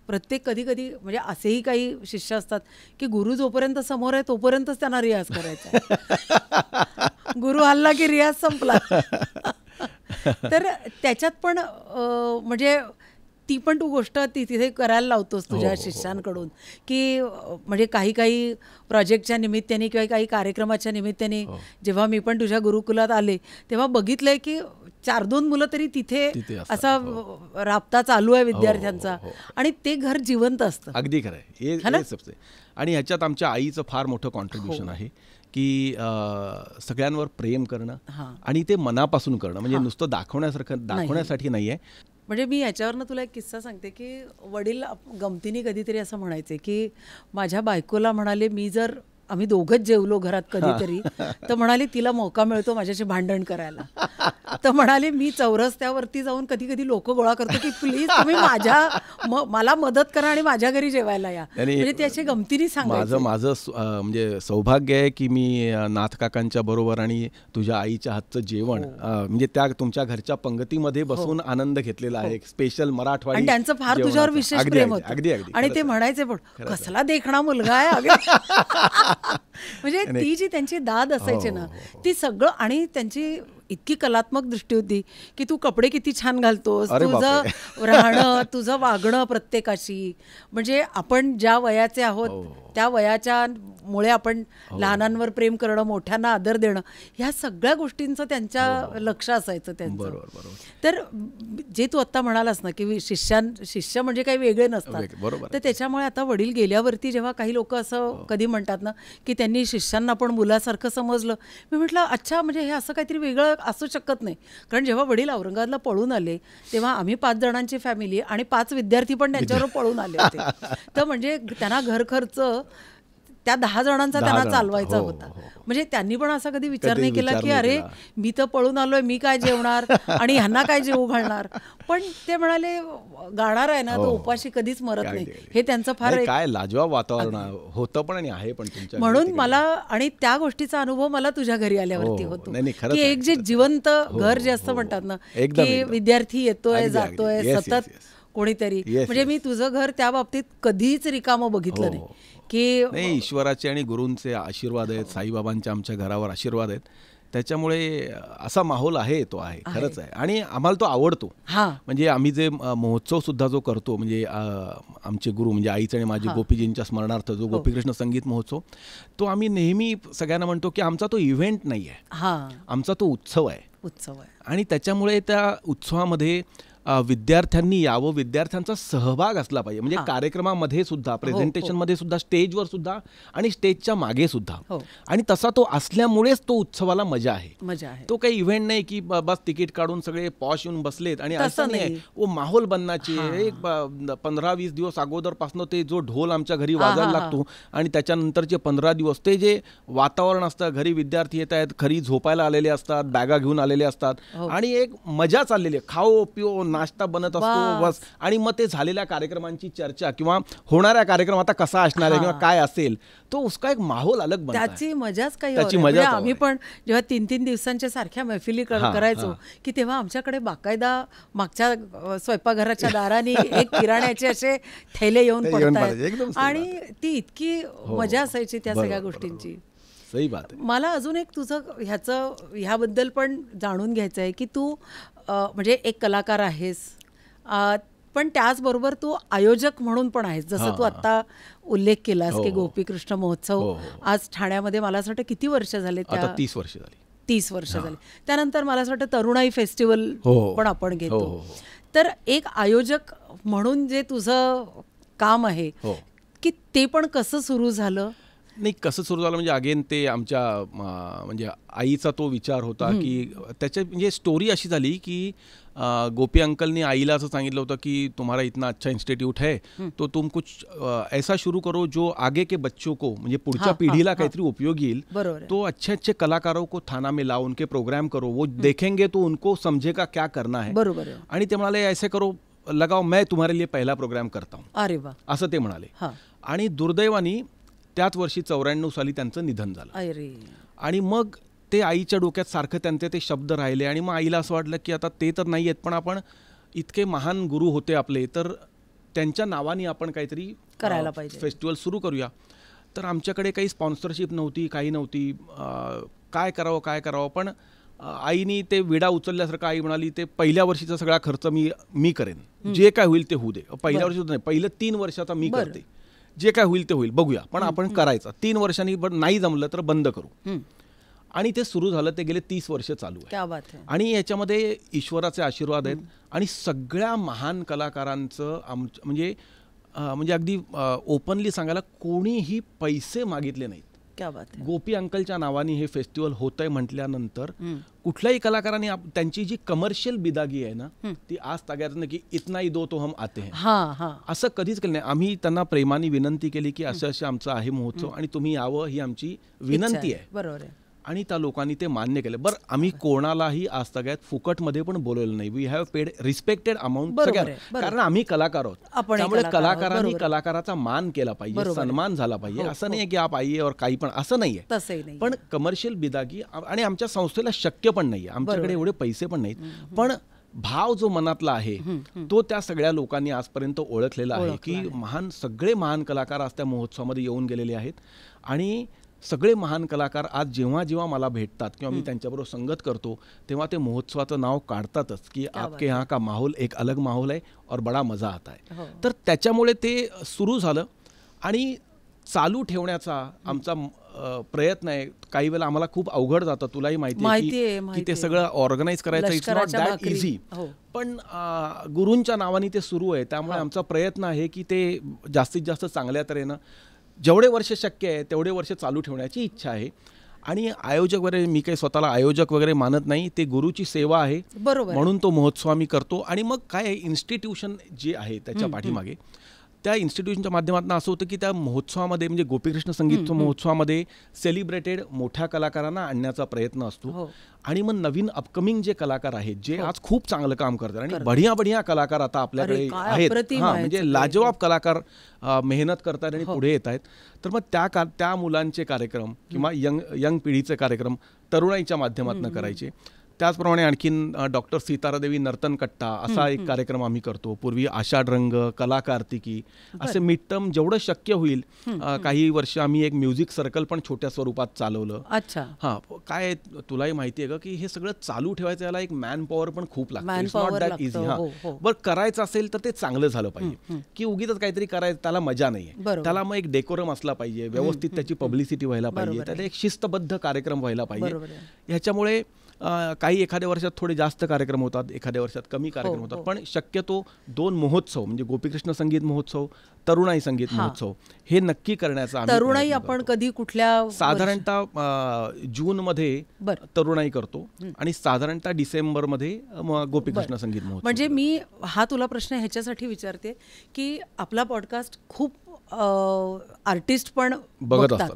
प्रत्येक कधी म्हणजे असेही काही शिष्य असतात की गुरु जोपर्यंत समोर आहे तोपर्यंतच त्यांना रियाज करायचा. गुरु हल्ला की रियाज संपला. तर त्याच्यात पण म्हणजे ती पण तू गोष्ट तिथे करायला लावतोस तुझ्या शिष्यांकडून की म्हणजे काही प्रोजेक्टच्या निमित्ताने किंवा काही कार्यक्रमाच्या निमित्ताने जेव्हा मी पण तुझ्या गुरुकुलात आले तेव्हा बघितलंय की 4-2 मुलं तरी तिथे असा राबता चालू आहे विद्यार्थ्यांचा आणि ते घर जिवंत असतं. अगदी खरं आहे. आणि ह्याच्यात आमच्या आईचं फार मोठं कॉन्ट्रीब्युशन आहे की सगळ्यांवर प्रेम करणं आणि ते मनापासून करणं, म्हणजे नुसतं दाखवण्यासाठी नाही आहे. म्हणजे मी याच्यावरनं तुला एक किस्सा सांगते की वडील गमतीने कधीतरी असं म्हणायचे की माझ्या बायकोला म्हणाले, मी जर आम्ही दोघंच जेवलो घरात कधीतरी तर म्हणाले तिला मौका मिळतो माझ्याशी भांडण करायला. तर म्हणाले मी चौरस्त्यावरती जाऊन कधी लोक गोळा करतो की प्लीज तुम्ही मला मदत करा आणि माझ्या घरी जेवायला या. म्हणजे त्याची गमतीने सांगायचं. माझं म्हणजे सौभाग्य आहे की मी नाथ काकांच्या बरोबर आणि तुझ्या आईच्या हातचं जेवण म्हणजे त्या तुमच्या घरच्या पंगतीमध्ये बसून आनंद घेतलेला आहे. स्पेशल मराठवाडी आणि त्यांचं फार तुझ्यावर विशेष प्रेम होतं. आणि ते म्हणायचे पण कसला देखणा मुलगा आहे म्हणजे ती जी त्यांची दाद असायची ना ती सगळं, आणि त्यांची इतकी कलात्मक दृष्टी होती की तू कपडे किती छान घालतोस, तुझं राहणं, तुझं वागणं प्रत्येकाशी, म्हणजे आपण ज्या वयाचे आहोत त्या वयाच्या मुळे आपण लहानांवर प्रेम करणं, मोठ्यांना आदर देणं, ह्या सगळ्या गोष्टींचं त्यांच्या लक्ष असायचं त्यांचं. तर जे तू आता म्हणालास ना की शिष्य म्हणजे काही वेगळे नसतात, तर त्याच्यामुळे आता वडील गेल्यावरती जेव्हा काही लोक असं कधी म्हणतात ना की त्यांनी शिष्यांना पण मुलासारखं समजलं, मी म्हटलं अच्छा, म्हणजे हे असं काहीतरी वेगळं असू शकत नाही. कारण जेव्हा वडील औरंगाबादला पळून आले तेव्हा आम्ही 5 जणांची फॅमिली आणि 5 विद्यार्थी पण त्यांच्यावर पळून आले होते. तर म्हणजे त्यांना घर खर्च त्या 10 जणांचा त्यांना चालवायचा होता. म्हणजे त्यांनी पण असा कधी विचार नाही केला की अरे मी तर पळून आलोय, मी काय जेवणार आणि ह्यांना काय जेवू घालणार. पण ते म्हणाले गाणार आहे ना तो उपाशी कधीच मरत नाही. हे त्यांचं फार काय लाजवाब वातावरण होतं पण आणि आहे पण तुमच्या. म्हणून मला, आणि त्या गोष्टीचा अनुभव मला तुझ्या घरी आल्यावरती होतो की एक जे जिवंत घर जे असतं म्हणतात ना की विद्यार्थी येतोय जातोय सतत कोणीतरी, म्हणजे मी तुझं घर त्या बाबतीत कधीच रिकामं बघितलं नाही की नाही. ईश्वराचे आणि गुरूंचे आशीर्वाद आहेत, साईबाबांच्या आमच्या घरावर आशीर्वाद आहेत, त्याच्यामुळे असा माहोल आहे, तो आहे खरंच आहे. आणि आम्हाला तो आवडतो. म्हणजे आम्ही जे महोत्सव सुद्धा जो करतो, म्हणजे आमचे गुरु म्हणजे आईचे आणि माझे गोपीजींच्या स्मरणार्थ जो गोपीकृष्ण संगीत महोत्सव, तो आम्ही नेहमी सगळ्यांना म्हणतो की आमचा तो इव्हेंट नाही आहे, आमचा तो उत्सव आहे. आणि त्याच्यामुळे त्या उत्सवामध्ये विद्यार्थ्यांनी यावं, विद्यार्थ्यांचा सहभाग असला पाहिजे. म्हणजे कार्यक्रमामध्ये सुद्धा, प्रेझेंटेशनमध्ये सुद्धा, स्टेजवर सुद्धा आणि स्टेजच्या मागे सुद्धा. आणि तसा तो असल्यामुळेच तो उत्सवाला मजा आहे. तो काही इव्हेंट नाही की बस तिकीट काढून सगळे पॉश येऊन बसलेत आणि असं नाही. वो माहोल बनण्याची एक 15-20 दिवस अगोदरपासून ते जो ढोल आमच्या घरी वाजायला लागतो आणि त्याच्यानंतरचे 15 दिवस ते जे वातावरण असतं, घरी विद्यार्थी येत आहेत, घरी झोपायला आलेले असतात, बॅगा घेऊन आलेले असतात आणि एक मजा चाललेली आहे, खाओ पिओ नाश्ता बनत असतो बस. आणि मग ते झालेल्या कार्यक्रमांची चर्चा किंवा होणाऱ्या कार्यक्रम आता कसा असणार आहे किंवा काय असेल, तो उसका एक माहोल अलग बनतो. त्याची मजाच काही. म्हणजे आम्ही पण जेव्हा 3-3 दिवसांच्या सारख्या मैफिली करायचो की तेव्हा आमच्याकडे बाकायदा मागच्या स्वयंपाकघराच्या दाराने एक किराण्याचे असे थैले येऊन पडतात आणि ती इतकी मजा असायची त्या सगळ्या गोष्टींची. सही बात आहे. मला अजून एक तुझं ह्याबद्दल पण जाणून घ्यायचं आहे की तू म्हणजे एक कलाकार आहेस, पण त्याचबरोबर तू आयोजक म्हणून पण आहेस. जसं तू आता उल्लेख केलास की गोपीकृष्ण महोत्सव आज ठाण्यामध्ये मला असं वाटतं किती वर्ष झाले? 30 वर्ष झाली. 30 वर्ष झाली. त्यानंतर मला असं वाटतं तरुणाई फेस्टिवल पण आपण घेतो. तर एक आयोजक म्हणून जे तुझं काम आहे की ते पण कसं सुरू झालं? नाही, कसं सुरू झालं म्हणजे अगेन ते आमच्या म्हणजे आईचा तो विचार होता की त्याच्या म्हणजे स्टोरी अशी झाली की गोपी अंकलने आईला असं सांगितलं होतं की तुम्हारा इतना अच्छा इंस्टीट्यूट है तो तुम कुछ ऐसा शुरू करो जो आगे के बच्चों को म्हणजे पुढच्या पिढीला काहीतरी उपयोग येईल. तो अच्छे अच्छे कलाकारों को थाना में लाओ, उनके प्रोग्राम करो, वो देखेंगे तो उनको समझेगा क्या करना है. आणि ते म्हणाले ऐसे करो, लगाओ मैं तुम्हारे लिए पहला प्रोग्राम करता हूँ. अरे वा, असं ते म्हणाले. आणि दुर्दैवानी त्याच वर्षी 94 साली त्यांचं निधन झालं. आणि मग ते आईच्या डोक्यात सारखं त्यांचे ते शब्द राहिले आणि मग आईला असं वाटलं की आता ते तर नाही आहेत, पण आपण इतके महान गुरु होते आपले, तर त्यांच्या नावाने आपण काहीतरी करायला पाहिजे, फेस्टिवल सुरू करूया. तर आमच्याकडे काही स्पॉन्सरशिप नव्हती, काही नव्हती, काय करावं. पण आईनी ते विडा उचलल्यासारखं आई म्हणाली ते पहिल्या वर्षीचा सगळा खर्च मी करेन, जे काय होईल ते होऊ दे. पहिल्या वर्षी नाही, पहिलं 3 वर्षाचा मी करते, जे काय होईल ते होईल, बघूया, पण आपण करायचं. 3 वर्षांनी पण नाही जमलं तर बंद करू. आणि ते सुरू झालं, ते गेले 30 वर्ष चालू आहे. आणि याच्यामध्ये ईश्वराचे आशीर्वाद आहेत आणि सगळ्या महान कलाकारांचं म्हणजे अगदी ओपनली सांगायला कोणीही पैसे मागितले नाहीत. गोपी अंकलच्या नावाने हे फेस्टिवल होतंय म्हटल्यानंतर कुठल्याही कलाकारांनी त्यांची जी कमर्शियल बिदागी आहे ना ती आज ताग्यात की इतना ही दो तो हम आते हैं असं कधीच केलं नाही. आम्ही त्यांना प्रेमाने विनंती केली की असं आमचं आहे महोत्सव आणि तुम्ही यावं, ही आमची विनंती आहे. बरोबर आहे. आणि त्या लोकांनी ते मान्य केलं. बरं, आम्ही कोणालाही आज तग्यात फुकटमध्ये पण बोलवलं नाही. We have paid respected amount सगळ्यांना, कारण आम्ही कलाकार आहोत. त्यामुळे कलाकारांनी कलाकाराचा मान केला पाहिजे, सन्मान झाला पाहिजे. असं नाही की आप आइए और काही पण असं नाहीये. पण कमर्शियल बिदागी आणि आमच्या संस्थेला शक्य पण नाहीये, आमच्याकडे एवढे पैसे पण नाहीत. पण भाव जो मनातला आहे तो त्या सगळ्या लोकांनी आजपर्यंत ओळखलेला आहे की सगळे महान कलाकार आज त्या महोत्सवामध्ये येऊन गेलेले आहेत. आणि सगळे महान कलाकार आज जेव्हा जेव्हा मला भेटतात किंवा मी त्यांच्याबरोबर संगत करतो तेव्हा ते महोत्सवाचं नाव काढतातच की आपके यहाँ का माहौल एक अलग माहौल आहे और बडा मजा आता है. तर त्याच्यामुळे ते सुरू झालं आणि चालू ठेवण्याचा आमचा प्रयत्न आहे. काही वेळेला आम्हाला खूप अवघड जातं, तुलाही माहिती आहे की ते सगळं ऑर्गनाईज करायचं इट्स नॉट दॅट इझी. पण गुरूंच्या नावाने ते सुरू आहे, त्यामुळे आमचा प्रयत्न आहे की ते जास्तीत जास्त चांगल्या तऱ्हेनं जेवढे वर्ष शक्य आहे तेवढे वर्ष चालू ठेवण्याची इच्छा आहे. आणि आयोजक वगैरे, मी काही स्वतःला आयोजक वगैरे मानत नाही, ते गुरुची सेवा आहे म्हणून तो महोत्सव आम्ही करतो. आणि मग काय इन्स्टिट्यूशन जे आहे त्याच्या पाठीमागे, त्या इन्स्टिट्यूशनच्या माध्यमातून असं होतं की त्या महोत्सवामध्ये म्हणजे गोपीकृष्ण संगीत महोत्सवामध्ये सेलिब्रेटेड मोठ्या कलाकारांना आणण्याचा प्रयत्न असतो. आणि मग नवीन अपकमिंग जे कलाकार आहेत जे आज खूप चांगलं काम करतात आणि बढिया कलाकार आता आपल्याकडे आहेत, म्हणजे लाजवाब कलाकार मेहनत करतात आणि पुढे येत आहेत. तर मग त्या मुलांचे कार्यक्रम किंवा यंग पिढीचे कार्यक्रम तरुणाईच्या माध्यमातून करायचे. त्याचप्रमाणे आणखीन डॉक्टर सीतारादेवी नर्तन कट्टा असा एक कार्यक्रम आम्ही करतो. पूर्वी आषाढ रंग, कला कार्तिकी असे मिड टर्म जेवढं शक्य होईल. काही वर्ष आम्ही एक म्युझिक सर्कल पण छोट्या स्वरूपात चालवलं. हा, काय तुलाही माहिती आहे का की हे सगळं चालू ठेवायचं याला एक मॅन पॉवर पण खूप लागतं. It's not that easy. बरं, करायचं असेल तर ते चांगलं झालं पाहिजे की उगीच काहीतरी करायचं त्याला मजा नाहीये. त्याला मग एक डेकोरम असला पाहिजे, व्यवस्थित त्याची पब्लिसिटी व्हायला पाहिजे, त्याला एक शिस्तबद्ध कार्यक्रम व्हायला पाहिजे. ह्याच्यामुळे काही एखाद्या वर्षात थोडे जास्त कार्यक्रम होतात, एखाद्या वर्षात कमी कार्यक्रम होतात. पण शक्यतो 2 महोत्सव म्हणजे गोपीकृष्ण संगीत महोत्सव, तरुणाई संगीत महोत्सव हे नक्की करण्याचा. तरुणाई आपण कधी कुठल्या, साधारणतः जूनमध्ये तरुणाई करतो आणि साधारणतः डिसेंबरमध्ये गोपीकृष्ण संगीत महोत्सव. म्हणजे मी हा तुला प्रश्न ह्याच्यासाठी विचारते की आपला पॉडकास्ट खूप आर्टिस्ट पण बघतात.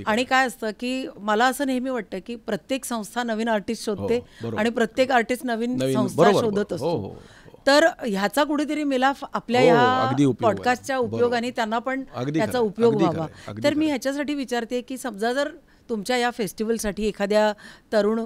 आणि काय असतं की मला असं नेहमी वाटतं की प्रत्येक संस्था नवीन आर्टिस्ट शोधते आणि प्रत्येक आर्टिस्ट नवीन संस्था शोधत असतो. तर ह्याचा कुठेतरी मिलाफ आपल्या ह्या पॉडकास्टच्या उपयोगाने त्यांना पण त्याचा उपयोग व्हावा. तर मी ह्याच्यासाठी विचारते की समजा जर तुमच्या या फेस्टिवलसाठी एखाद्या तरुण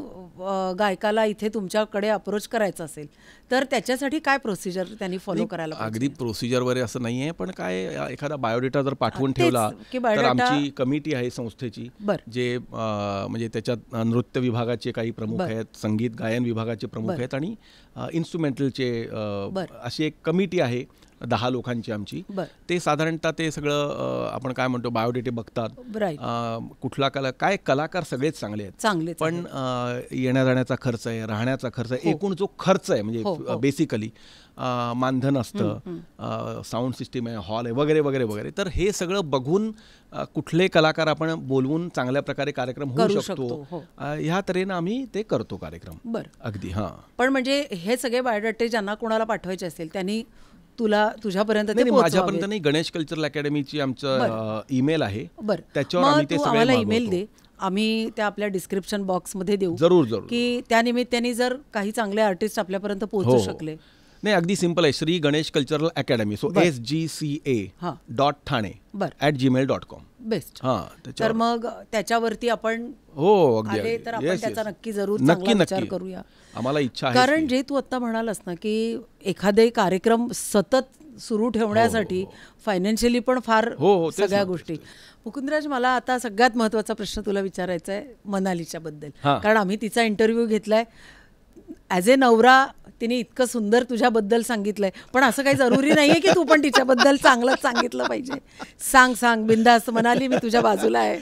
गायकाला इथे तुमच्याकडे अप्रोच करायचा असेल तर त्याच्यासाठी काय प्रोसिजर त्यांनी फॉलो करायला पाहिजे? अगदी प्रोसिजर वगैरे असं नाहीये, पण काय एखादा बायोडेटा जर पाठवून ठेवला तर आमची कमिटी आहे संस्थेची जे म्हणजे त्याच्यात नृत्य विभागाचे काही प्रमुख आहेत, संगीत गायन विभागाचे प्रमुख आहेत आणि इन्स्ट्रुमेंटलचे अशी एक कमिटी आहे 10 लोकांची आमची. ते साधारणतः ते सगळं आपण काय म्हणतो बायोडेटे बघतात. कुठला काय कलाकार सगळेच चांगले आहेत, पण येण्या जाण्याचा खर्च आहे, राहण्याचा खर्च आहे, एकूण जो खर्च आहे म्हणजे बेसिकली मानधन असतं, साऊंड सिस्टीम आहे, हॉल आहे वगैरे वगैरे वगैरे. तर हे सगळं बघून कुठले कलाकार आपण बोलवून चांगल्या प्रकारे कार्यक्रम होऊ शकतो ह्या तऱ्हेनं आम्ही ते करतो कार्यक्रम. अगदी. हा, पण म्हणजे हे सगळे बायोडेटे ज्यांना कोणाला पाठवायचे असेल त्यांनी तुझ्यापर्यंत माझ्यापर्यंत नाही, गणेश कल्चरल अकॅडमीची आमचं ईमेल आहे, त्याच्यावर आम्ही ते सगळे ईमेल दे, आम्ही त्या आपल्या डिस्क्रिप्शन बॉक्समध्ये देऊ. जरूर की त्यानिमित्ताने जर काही चांगले आर्टिस्ट आपल्यापर्यंत पोहोचू शकले. नाही, अगदी सिंपल आहे, Shri Ganesh cultural academy, so SGCA.thane@gmail.com. Best. तर मग त्याच्यावरती आपण आले तर आपण त्याचा नक्की जरूर चांगला विचार करूया. आम्हाला इच्छा आहे. कारण जे तू आता म्हणालास ना की एखादे कार्यक्रम सतत सुरू ठेवण्यासाठी फायनान्शियली पण फार सगळ्या गोष्टी. मुकुंदराज, मला आता सगळ्यात महत्त्वाचा प्रश्न तुला विचारायचा आहे मनालीच्या बद्दल. कारण आम्ही तिचा इंटरव्ह्यू घेतलाय ॲज ए नवरा. तिने इतकं सुंदर तुझ्याबद्दल सांगितलंय, पण असं काही जरुरी नाहीये की तू पण तिच्याबद्दल चांगलंच सांगितलं पाहिजे. सांग बिंदास, मनाली मी तुझ्या बाजूला आहे.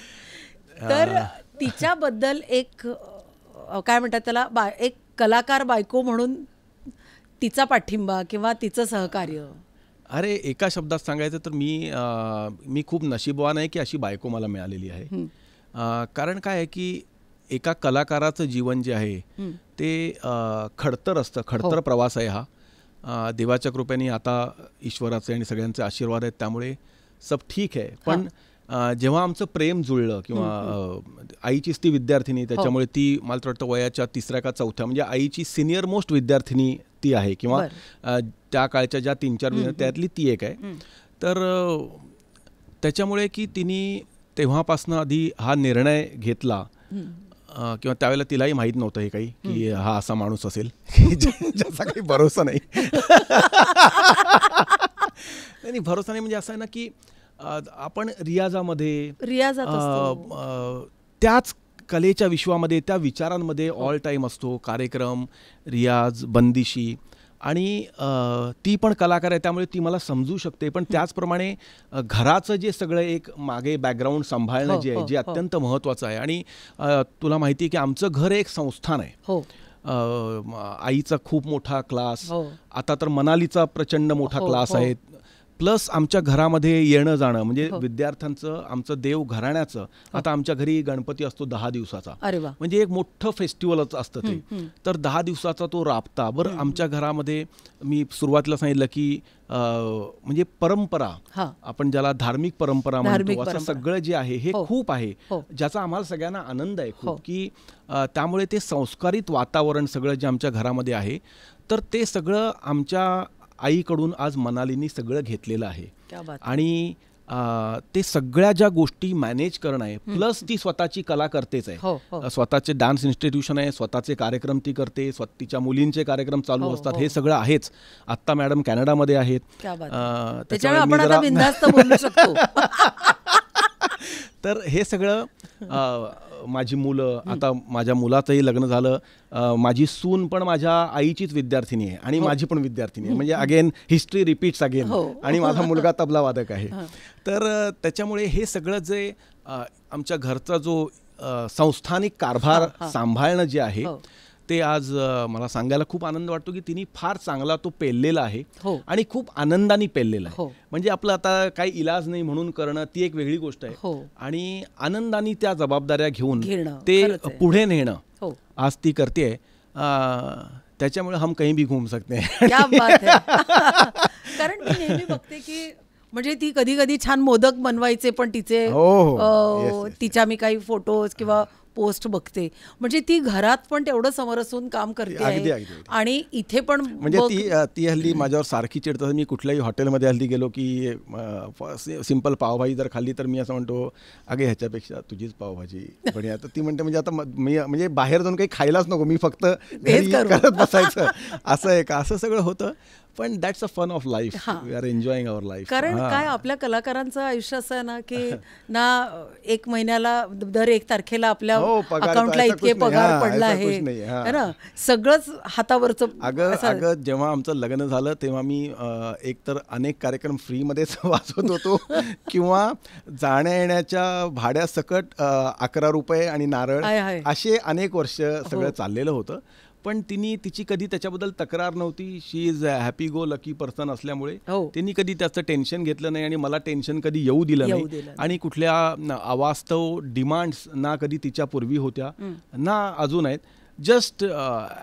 तर तिच्याबद्दल एक काय म्हणतात त्याला, एक कलाकार बायको म्हणून तिचा पाठिंबा किंवा तिचं सहकार्य. अरे, एका शब्दात सांगायचं तर मी खूप नशीबवान आहे की अशी बायको मला मिळालेली आहे. कारण काय आहे की एका कलाकाराचं जीवन जे आहे ते खडतर असतं, खडतर प्रवास आहे हा. देवाच्या कृपेने आता ईश्वराचे आणि सगळ्यांचे आशीर्वाद आहेत, त्यामुळे सब ठीक आहे. पण जेव्हा आमचं प्रेम जुळलं किंवा आईचीच ती विद्यार्थिनी, त्याच्यामुळे ती मला वाटतं वयाच्या 3ऱ्या का 4थ्या म्हणजे आईची सिनियर मोस्ट विद्यार्थिनी ती आहे किंवा त्या काळच्या ज्या 3-4 विद्यार्थी त्यातली ती एक आहे. तर त्याच्यामुळे की तिने तेव्हापासून आधी हा निर्णय घेतला किंवा त्यावेळेला तिलाही माहीत नव्हतं हे काही की हा असा माणूस असेल ज्याचा काही भरोसा नाही. नाही भरोसा नाही म्हणजे असं आहे ना की आपण रियाजामध्ये त्याच कलेच्या विश्वामध्ये त्या विचारांमध्ये ऑल टाईम असतो. कार्यक्रम, रियाज, बंदिशी आणि ती पण कलाकार आहे त्यामुळे ती मला समजू शकते. पण त्याचप्रमाणे घराचं जे सगळं एक मागे बॅकग्राऊंड सांभाळणं जे आहे जे अत्यंत महत्त्वाचं आहे. आणि तुला माहिती आहे की आमचं घर एक संस्थान आहे. आईचा खूप मोठा क्लास, आता तर मनालीचा प्रचंड मोठा क्लास आहे, प्लस आमच्या घरामध्ये येणं जाणं म्हणजे विद्यार्थ्यांचं आमचं देव घराण्याचं. आता आमच्या घरी गणपती असतो 10 दिवसाचा, म्हणजे एक मोठं फेस्टिवलच असतं ते. तर 10 दिवसाचा तो राबता. बरं आमच्या घरामध्ये मी सुरुवातीला सांगितलं की म्हणजे परंपरा, आपण ज्याला धार्मिक परंपरा म्हणतो, असं सगळं जे आहे हे खूप आहे ज्याचा आम्हाला सगळ्यांना आनंद आहे खूप, की त्यामुळे ते संस्कारित वातावरण सगळं जे आमच्या घरामध्ये आहे तर ते सगळं आमच्या आईकडून आज मनालीनी सगळं घेतलेलं आहे. आणि ते सगळ्या ज्या गोष्टी मॅनेज करणं आहे, प्लस ती स्वतःची कला करतेच आहे. स्वतःचे डान्स इन्स्टिट्यूशन आहे, स्वतःचे कार्यक्रम ती करते, तिच्या मुलींचे कार्यक्रम चालू असतात, हे सगळं आहेच. आत्ता मॅडम कॅनडामध्ये आहेत, तर हे सगळं माझी मुलं, आता माझ्या मुलाचंही लग्न झालं, माझी सून पण माझ्या आईचीच विद्यार्थिनी आहे आणि माझी पण विद्यार्थिनी आहे, म्हणजे अगेन हिस्ट्री रिपीट्स अगेन. आणि माझा मुलगा तबला वादक आहे. तर त्याच्यामुळे हे सगळं जे आमच्या घरचा जो संस्थानिक कारभार सांभाळणं जे आहे ते आज मला सांगायला खूप आनंद वाटतो की तिने फार चांगला तो पेललेला आहे आणि खूप आनंदाने पेललेला आहे. म्हणजे आपलं आता काही इलाज नाही म्हणून करणं ती एक वेगळी गोष्ट आहे, आणि आनंदाने त्या जबाबदाऱ्या घेऊन ते पुढे नेणं आज ती करते. त्याच्यामुळे हम कहीं भी घूम सकते हैं. कारण मी नेहमी बघते की म्हणजे ती कधी कधी छान मोदक बनवायचे पण तिचे तिच्या मी काही फोटोज किंवा पोस्ट बघते, म्हणजे ती घरात पण तेवढं समरसून काम करते आणि इथे पण म्हणजे ती हल्ली माझ्यावर सारखी चिडतात. मी कुठल्याही हॉटेलमध्ये हल्ली गेलो की सिंपल पावभाजी जर खाल्ली तर मी असं म्हणतो अगे ह्याच्यापेक्षा तुझीच पावभाजी बढिया. तर ती म्हणते म्हणजे आता मी म्हणजे बाहेर जाऊन काही खायलाच नको, मी फक्त करत बसायचं असं आहे का, असं सगळं होतं. पण that's a fun of life, we are enjoying our life. कारण काय आपल्या कलाकारांचं आयुष्य असं आहे ना की ना एक महिन्याला दर 1 तारखेला आपल्या अकाउंटला इतके पगार पडला आहे ना, सगळंच हातावरचं. अगं जेव्हा आमचं लग्न झालं तेव्हा मी एकतर अनेक कार्यक्रम फ्रीमध्येच वाचवत होतो किंवा जाण्या येण्याच्या भाड्यासकट 11 रुपये आणि नारळ असे अनेक वर्ष सगळं चाललेलं होतं. पण तिने तिची कधी त्याच्याबद्दल तक्रार नव्हती. She is happy go lucky person असल्यामुळे तिने कधी त्याचं टेन्शन घेतलं नाही आणि मला टेन्शन कधी येऊ दिलं नाही. आणि कुठल्या अवास्तव डिमांड्स ना कधी तिच्या पूर्वी होत्या ना अजून आहेत. जस्ट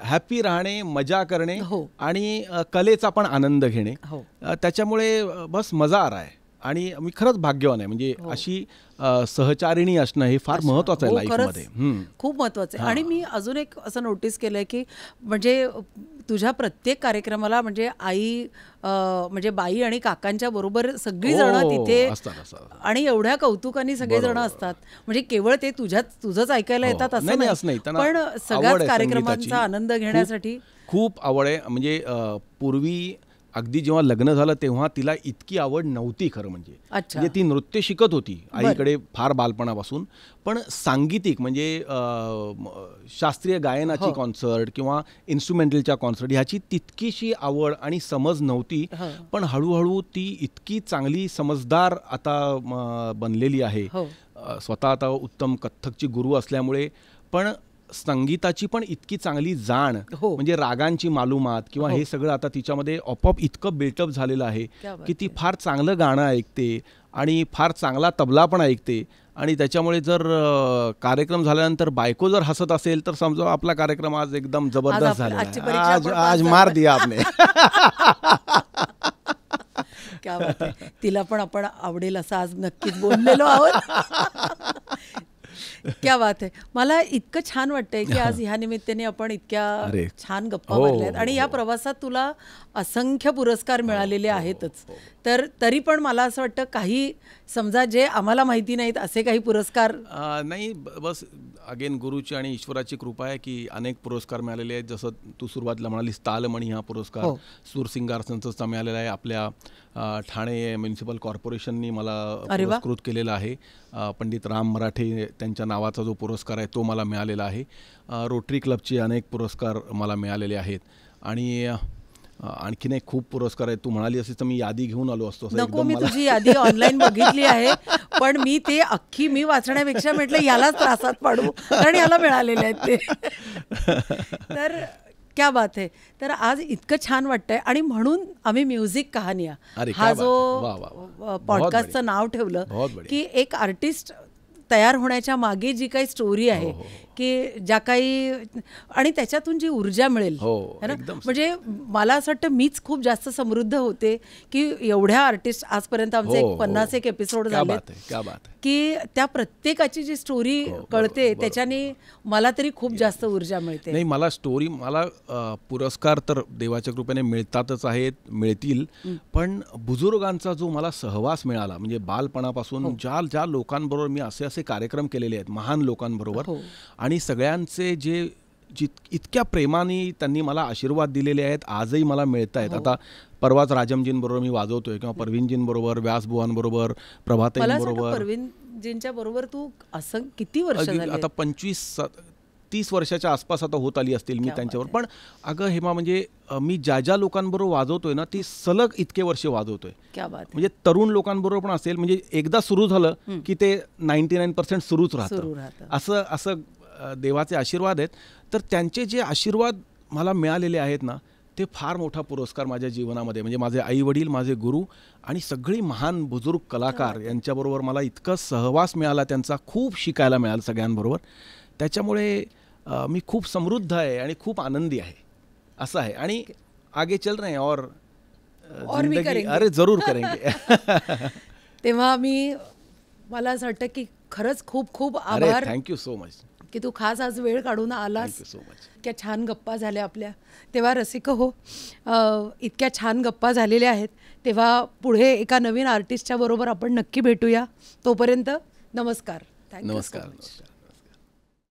हॅपी राहणे, मजा करणे आणि कलेचा पण आनंद घेणे, त्याच्यामुळे बस मजा आ रहा है. आणि मी खरंच भाग्यवान आहे, म्हणजे अशी सहचारिणी असणं हे फार महत्वाचं आहे लाईफमध्ये, खूप महत्वाचं आहे. आणि मी अजून एक असं नोटीस केलंय की म्हणजे तुझ्या प्रत्येक कार्यक्रमाला म्हणजे आई म्हणजे बाई आणि काकांच्या बरोबर सगळी जण तिथे असतात आणि एवढ्या कौतुकाने सगळे जण असतात. म्हणजे केवळ ते तुझंच ऐकायला येतात असं नाही, पण सगळ्याच कार्यक्रमांचा आनंद घेण्यासाठी खूप आवड आहे. म्हणजे पूर्वी अगदी जेव्हा लग्न झालं तेव्हा तिला इतकी आवड नव्हती खरं म्हणजे ती नृत्य शिकत होती आईकडे फार बालपणापासून, पण सांगीतिक म्हणजे शास्त्रीय गायनाची कॉन्सर्ट किंवा इन्स्ट्रुमेंटलच्या कॉन्सर्ट ह्याची तितकीशी आवड आणि समज नव्हती. पण हळूहळू ती इतकी चांगली समजदार आता बनलेली आहे. स्वतः आता उत्तम कथ्थकची गुरु असल्यामुळे पण संगीताची पण इतकी चांगली जाण, म्हणजे रागांची मालूमात किंवा हे सगळं आता तिच्यामध्ये आपोआप इतकं बिल्टअप झालेलं आहे की ती फार चांगलं गाणं ऐकते आणि फार चांगला तबला पण ऐकते. आणि त्याच्यामुळे जर कार्यक्रम झाल्यानंतर बायको जर हसत असेल तर समजा आपला कार्यक्रम आज एकदम जबरदस्त झाला, आज मार दिया आपने. क्या बात आहे. तिला पण आपण आवडेल असं आज नक्कीच बोललेलो आहोत. क्या बात आहे. मला इतकं छान वाटतंय की आज ह्या निमित्ताने आपण इतक्या छान गप्पा मारल्यात आणि या प्रवासात तुला असंख्य पुरस्कार मिळालेले आहेतच. तर तरी पण मला असं वाटतं काही समजा जे आम्हाला माहिती नाहीत असे काही पुरस्कार नाही, बस अगेन गुरुची आणि ईश्वराची कृपा आहे की अनेक पुरस्कार मिळालेले आहेत. जसं तू सुरुवातीला म्हणालीस तालमणी हा पुरस्कार सूरसिंगार संस्थेचा मिळालेला आहे. आपल्या ठाणे म्युनिसिपल कॉर्पोरेशननी मला पुरस्कृत केलेला आहे. पंडित राम मराठे त्यांच्या नावाचा जो पुरस्कार आहे तो मला मिळालेला आहे. रोटरी क्लबचे अनेक पुरस्कार मला मिळालेले आहेत आणि आणखीन एक खूप पुरस्कार आहेत. तू म्हणाली असेल तर मी यादी घेऊन आलो असतो. नको, मी तुझी यादी ऑनलाईन बघितली आहे, पण मी ते अख्खी मी वाचण्यापेक्षा म्हटलं यालाच त्रासात पाडू कारण याला मिळालेले आहेत ते. तर क्या बात आहे. तर आज इतकं छान वाटतंय आणि म्हणून आम्ही म्युझिक कहानिया हा जो पॉडकास्टचं नाव ठेवलं की एक आर्टिस्ट तयार होण्याच्या मागे जी काही स्टोरी आहे की ज्या काही आणि त्याच्यातून जी ऊर्जा मिळेल है ना, म्हणजे मला असं वाटतं मीच खूप जास्त समृद्ध होते की एवढ्या आर्टिस्ट आजपर्यंत आमचे 50 एपिसोड झाले की त्या प्रत्येकाची जी स्टोरी कळते त्याच्याने मला तरी खूप जास्त ऊर्जा मिळते. नाही, मला स्टोरी मला पुरस्कार तर देवाच्या कृपेने मिळतातच आहेत, मिळतील, पण बुजुर्गांचा जो मला सहवास मिळाला म्हणजे बालपणापासून ज्या लोकांबरोबर मी असे कार्यक्रम केलेले आहेत महान लोकांबरोबर आणि सगळ्यांचे जे इतक्या प्रेमाने त्यांनी मला आशीर्वाद दिलेले आहेत आजही मला मिळत आहेत. आता परवाच राजमजींबरोबर मी वाजवतोय किंवा परवीनजींबरोबर, व्यासबुवांबरोबर, प्रभाताईंबरोबर. परवीनजींच्या बरोबर तू असं किती वर्ष झाली? आता 25-30 वर्षाच्या आसपास आता होत आली असतील मी त्यांच्यावर. पण अगं हेमा, म्हणजे मी ज्या लोकांबरोबर वाजवतोय ना ती सलग इतके वर्ष वाजवतोय. म्हणजे तरुण लोकांबरोबर पण असेल, म्हणजे एकदा सुरू झालं की ते 99% सुरूच राहतं. असं देवाचे आशीर्वाद आहेत. तर त्यांचे जे आशीर्वाद मला मिळालेले आहेत ना ते फार मोठा पुरस्कार माझ्या जीवनामध्ये. म्हणजे माझे आई वडील, माझे गुरु आणि सगळी महान बुजुर्ग कलाकार यांच्याबरोबर मला इतकं सहवास मिळाला, त्यांचा खूप शिकायला मिळालं सगळ्यांबरोबर. त्याच्यामुळे मी खूप समृद्ध आहे आणि खूप आनंदी आहे असं आहे. आणि आगे चल रहे हैं और जिंदगी अरे जरूर करेंगे. तेव्हा मला असं वाटतं की खरंच खूप खूप आभार. थँक्यू सो मच की तू खास आज वेळ काढून आलास. So much. इतक्या छान गप्पा झाल्या आपल्या. तेव्हा रसिक हो, इतक्या छान गप्पा झालेल्या आहेत. तेव्हा पुढे एका नवीन आर्टिस्टच्या बरोबर आपण नक्की भेटूया. तोपर्यंत नमस्कार. नमस्कार.